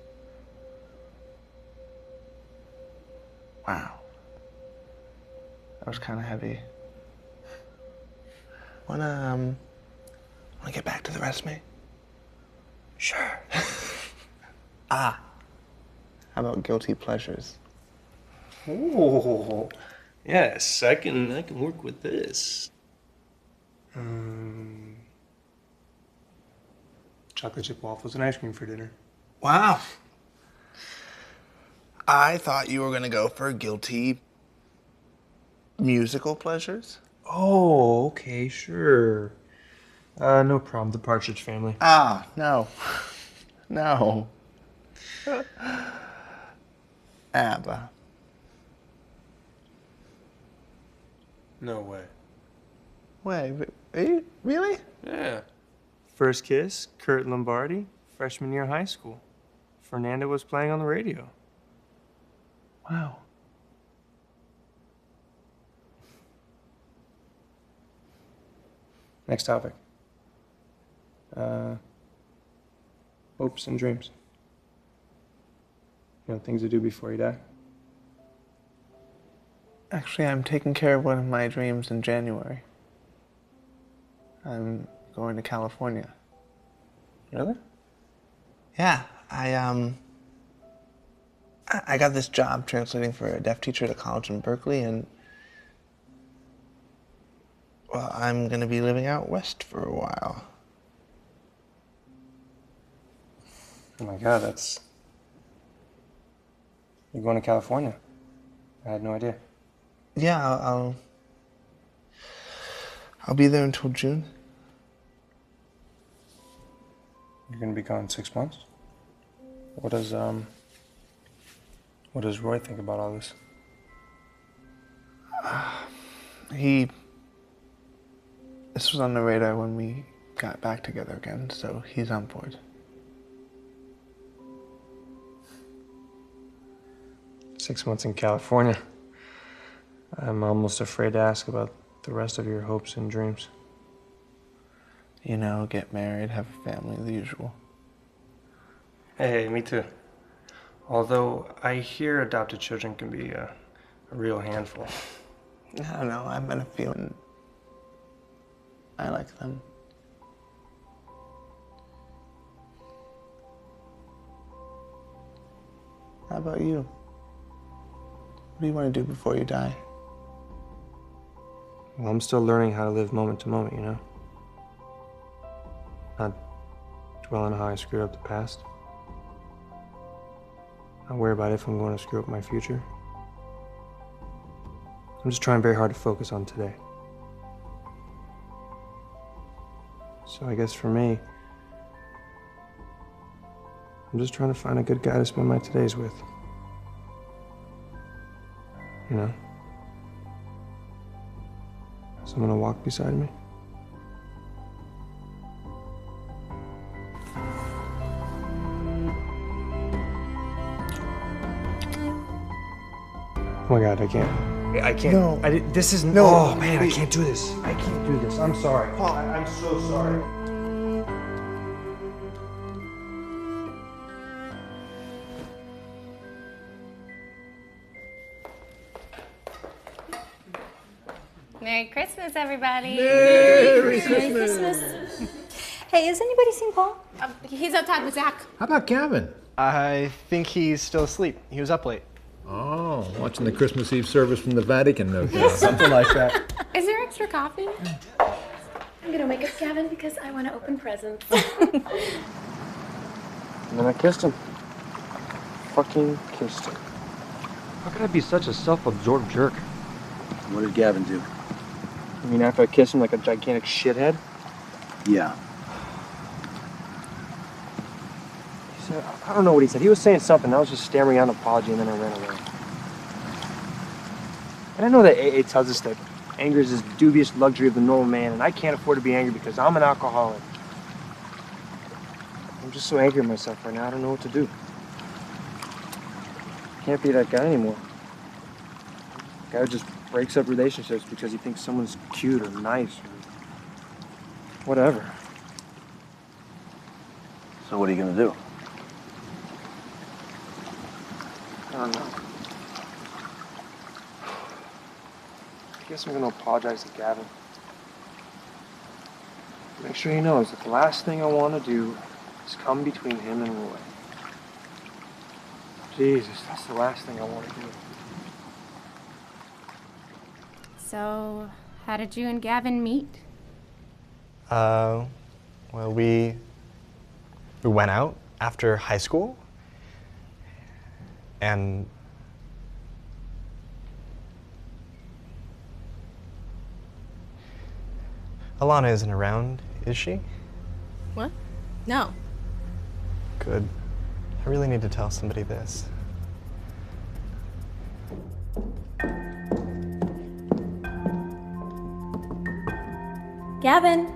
Wow. That was kind of heavy. Wanna get back to the resume? Sure. How about guilty pleasures? Oh, yes, I can work with this. Chocolate chip waffles and ice cream for dinner. Wow. I thought you were gonna go for guilty musical pleasures. Oh, okay, sure. No problem. The Partridge Family. No. No. ABBA. No way. Wait, are you really? Yeah. First kiss, Kurt Lombardi, freshman year of high school. Fernanda was playing on the radio. Wow. Next topic. Hopes and dreams. You know, things to do before you die. Actually, I'm taking care of one of my dreams in January. I'm going to California. Really? Yeah, I got this job translating for a deaf teacher at a college in Berkeley, and well, I'm gonna be living out west for a while. Oh my God, you're going to California? I had no idea. Yeah, I'll be there until June. You're gonna be gone 6 months? What does Roy think about all this? This was on the radar when we got back together again, so he's on board. 6 months in California. I'm almost afraid to ask about the rest of your hopes and dreams. You know, get married, have a family, the usual. Hey, me too. Although I hear adopted children can be a real handful. I don't know, I've been a feeling I like them. How about you? What do you want to do before you die? Well, I'm still learning how to live moment to moment, you know? Not dwell on how I screwed up the past. Not worry about if I'm going to screw up my future. I'm just trying very hard to focus on today. So I guess for me, I'm just trying to find a good guy to spend my todays with. You know? Someone to walk beside me. Oh my God, I can't. No. This is No. Oh man, Wait. I can't do this. I can't do this. I'm sorry. Paul. I'm so sorry. Merry Christmas, everybody. Merry Christmas. Hey, has anybody seen Paul? He's outside with Zach. How about Gavin? I think he's still asleep. He was up late. Oh, watching the Christmas Eve service from the Vatican, no doubt. Something like that. Is there extra coffee? I'm gonna wake up Gavin because I want to open presents. And then I kissed him. Fucking kissed him. How could I be such a self-absorbed jerk? What did Gavin do? I mean, after I kissed him like a gigantic shithead? Yeah. He said, I don't know what he said. He was saying something. I was just stammering out an apology and then I ran away. And I know that AA tells us that anger is this dubious luxury of the normal man, and I can't afford to be angry because I'm an alcoholic. I'm just so angry at myself right now, I don't know what to do. I can't be that guy anymore. Guy who just breaks up relationships because he thinks someone's cute or nice or whatever. So what are you gonna do? I don't know. I guess I'm gonna apologize to Gavin. Make sure he knows that the last thing I want to do is come between him and Roy. Jesus, that's the last thing I want to do. So, how did you and Gavin meet? Well, we went out after high school, and Alana isn't around, is she? What? No. Good. I really need to tell somebody this. Gavin?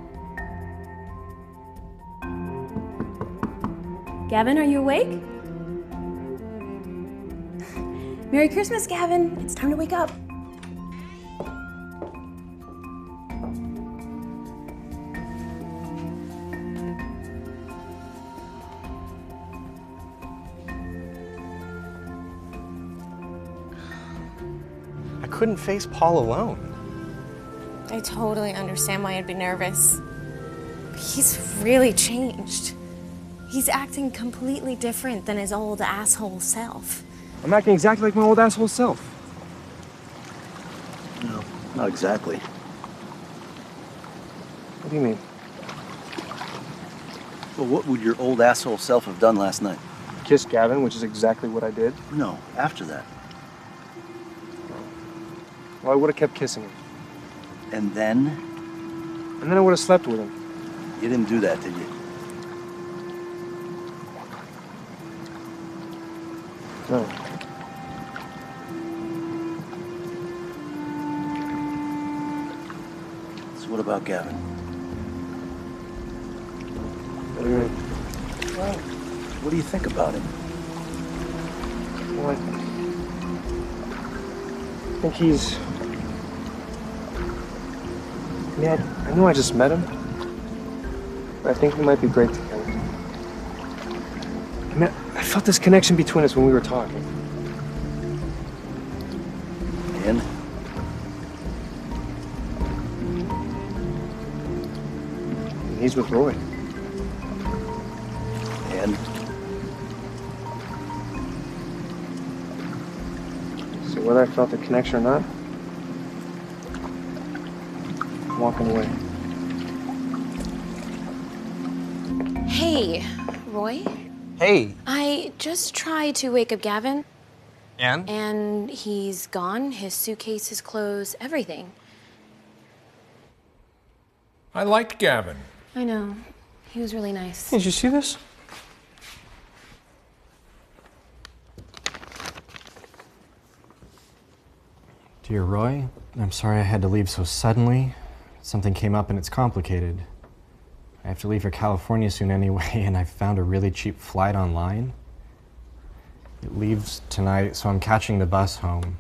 Gavin, are you awake? Merry Christmas, Gavin. It's time to wake up. I couldn't face Paul alone. I totally understand why I'd be nervous. He's really changed. He's acting completely different than his old asshole self. I'm acting exactly like my old asshole self. No, not exactly. What do you mean? Well, what would your old asshole self have done last night? Kissed Gavin, which is exactly what I did. No, after that. Well, I would have kept kissing him. And then? And then I would have slept with him. You didn't do that, did you? No. So what about Gavin? What do you mean? Well, what do you think about him? Well, I think he's... I mean, I know I just met him, but I think we might be great together. I mean, I felt this connection between us when we were talking. And? And he's with Roy. And? So whether I felt the connection or not, I'm walking away. Hey, Roy? Hey. I just tried to wake up Gavin. And? And he's gone. His suitcase, his clothes, everything. I liked Gavin. I know. He was really nice. Did you see this? Dear Roy, I'm sorry I had to leave so suddenly. Something came up and it's complicated. I have to leave for California soon anyway, and I found a really cheap flight online. It leaves tonight, so I'm catching the bus home.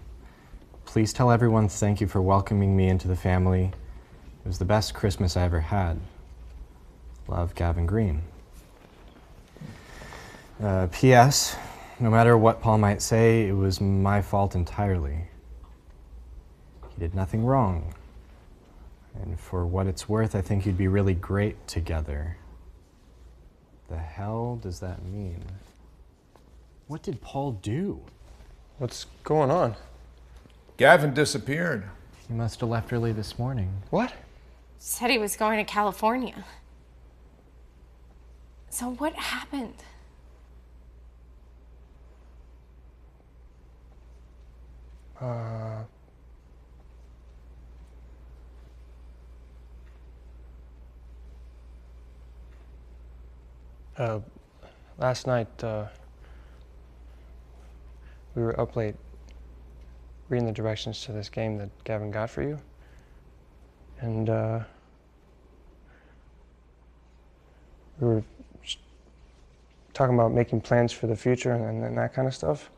Please tell everyone thank you for welcoming me into the family. It was the best Christmas I ever had. Love, Gavin Green. P.S. No matter what Paul might say, it was my fault entirely. He did nothing wrong. And for what it's worth, I think you'd be really great together. The hell does that mean? What did Paul do? What's going on? Gavin disappeared. He must have left early this morning. What? Said he was going to California. So what happened? Last night, we were up late reading the directions to this game that Gavin got for you. And we were talking about making plans for the future and that kind of stuff.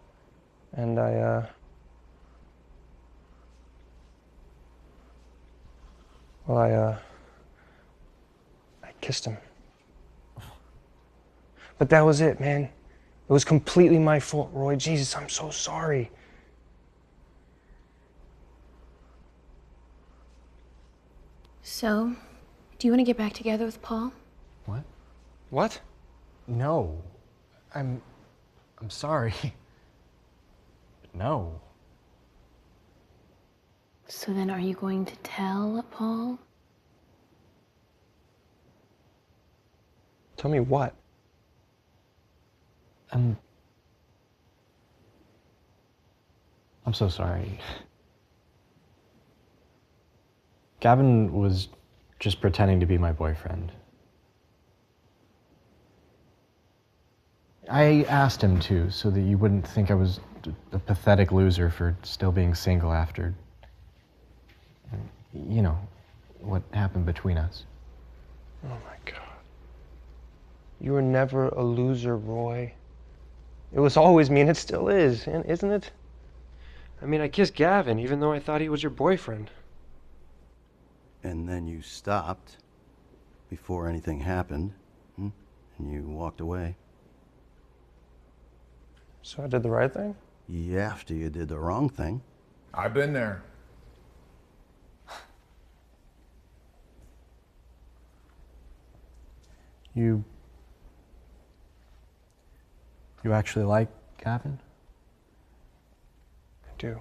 And I kissed him. But that was it, man. It was completely my fault, Roy. Jesus, I'm so sorry. So, do you want to get back together with Paul? What? What? No. I'm sorry. No. So then are you going to tell Paul? Tell me what? I'm so sorry. Gavin was just pretending to be my boyfriend. I asked him to, so that you wouldn't think I was a pathetic loser for still being single after, you know, what happened between us. Oh my God. You were never a loser, Roy. It was always me, and it still is, isn't it? I mean, I kissed Gavin, even though I thought he was your boyfriend. And then you stopped before anything happened, and you walked away. So I did the right thing? Yeah, after you did the wrong thing. I've been there. You actually like Gavin? I do.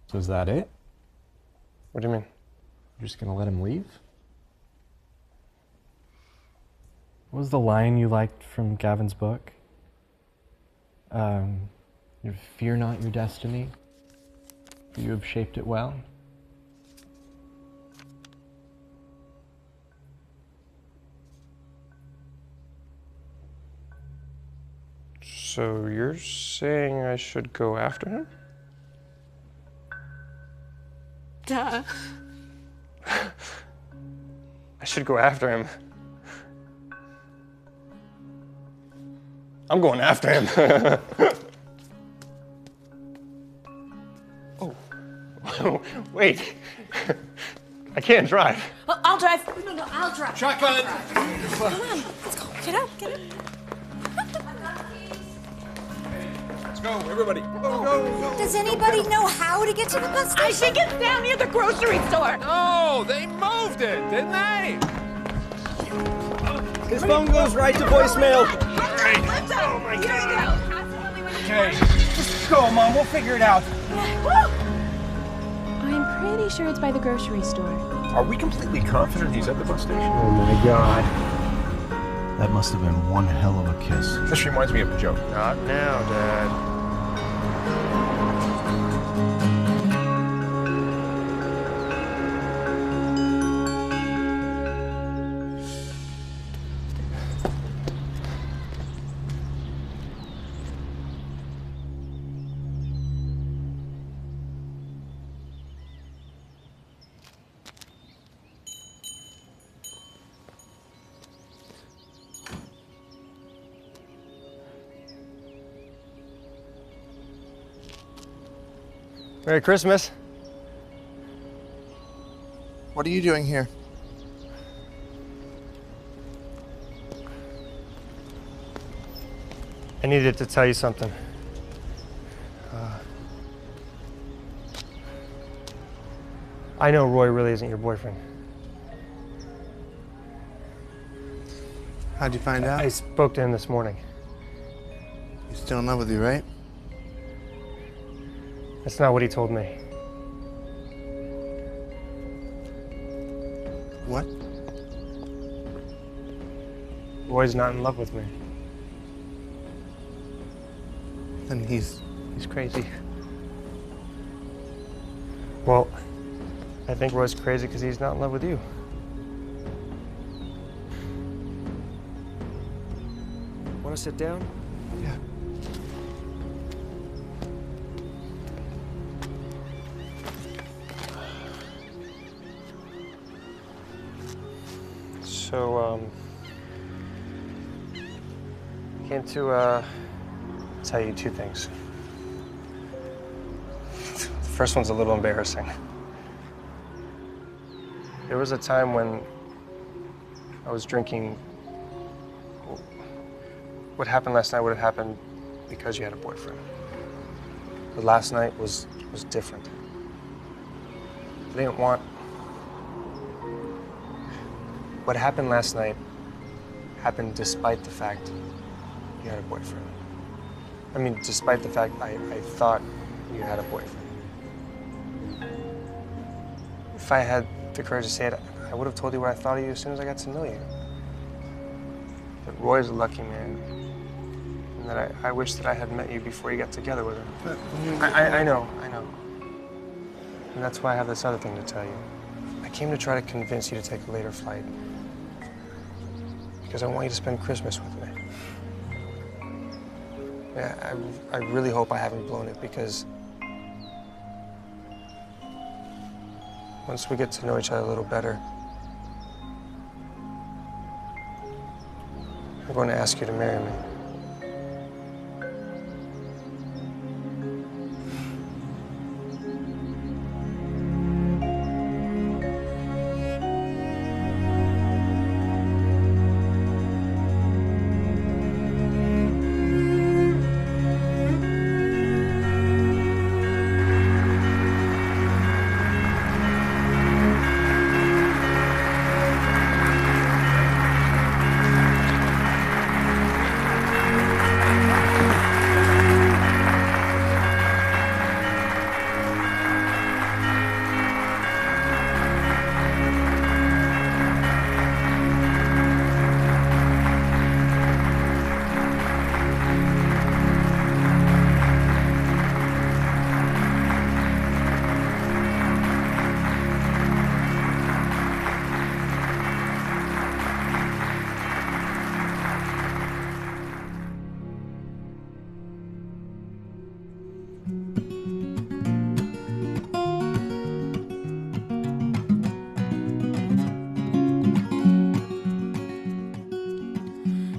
So is that it? What do you mean? You're just gonna let him leave? What was the line you liked from Gavin's book? You fear not your destiny, for you have shaped it well. So you're saying I should go after him? Duh. I should go after him. I'm going after him. Oh, wait. I can't drive. I'll drive. No, I'll drive. Shotgun. Come on, let's go. Get up, get up. Let's go, everybody. Go. Does anybody know how to get to the bus station? I think it's down near the grocery store. No, they moved it, didn't they? His phone goes right to voicemail. Oh my God. Okay. Just go, Mom. We'll figure it out. I'm pretty sure it's by the grocery store. Are we completely confident he's at the bus station? Oh my God. That must have been one hell of a kiss. This reminds me of a joke. Not now, Dad. Merry Christmas. What are you doing here? I needed to tell you something. I know Roy really isn't your boyfriend. How'd you find out? I spoke to him this morning. He's still in love with you, right? That's not what he told me. What? Roy's not in love with me. Then he's crazy. Well, I think Roy's crazy because he's not in love with you. Want to sit down? Yeah. So, I came to tell you two things. The first one's a little embarrassing. There was a time when I was drinking. What happened last night would have happened because you had a boyfriend. But last night was different. I didn't want... What happened last night happened despite the fact you had a boyfriend. I mean, despite the fact I thought you had a boyfriend. If I had the courage to say it, I would have told you what I thought of you as soon as I got to know you. That Roy's a lucky man. And that I wish that I had met you before you got together with her. I know. And that's why I have this other thing to tell you. I came to try to convince you to take a later flight. Because I want you to spend Christmas with me. Yeah, I really hope I haven't blown it, because once we get to know each other a little better, I'm going to ask you to marry me.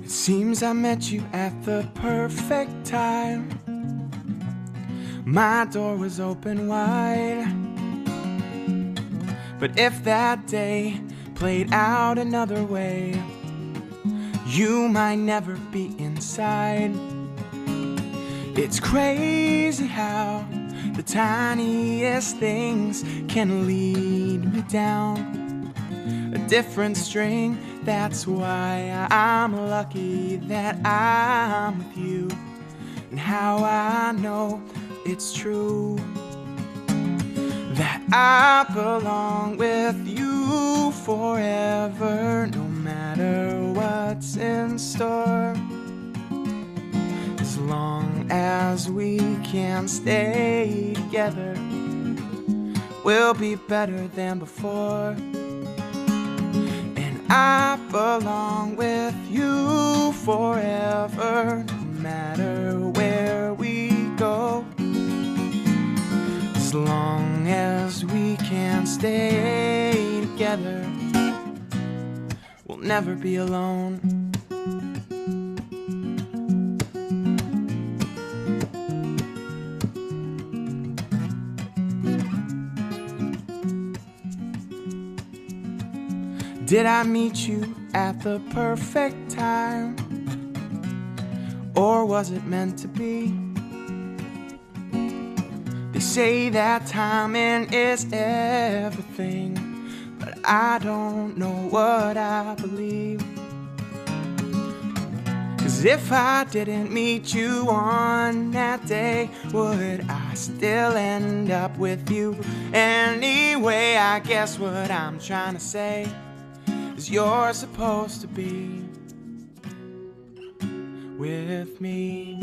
Seems I met you at the perfect time. My door was open wide. But if that day played out another way, you might never be inside. It's crazy how the tiniest things can lead me down a different string. That's why I'm lucky that I'm with you. And how I know it's true that I belong with you forever, no matter what's in store. As long as we can stay together, we'll be better than before. I belong with you forever, no matter where we go. As long as we can stay together, we'll never be alone. Did I meet you at the perfect time? Or was it meant to be? They say that timing is everything, but I don't know what I believe. 'Cause if I didn't meet you on that day, would I still end up with you anyway? I guess what I'm trying to say is you're supposed to be with me.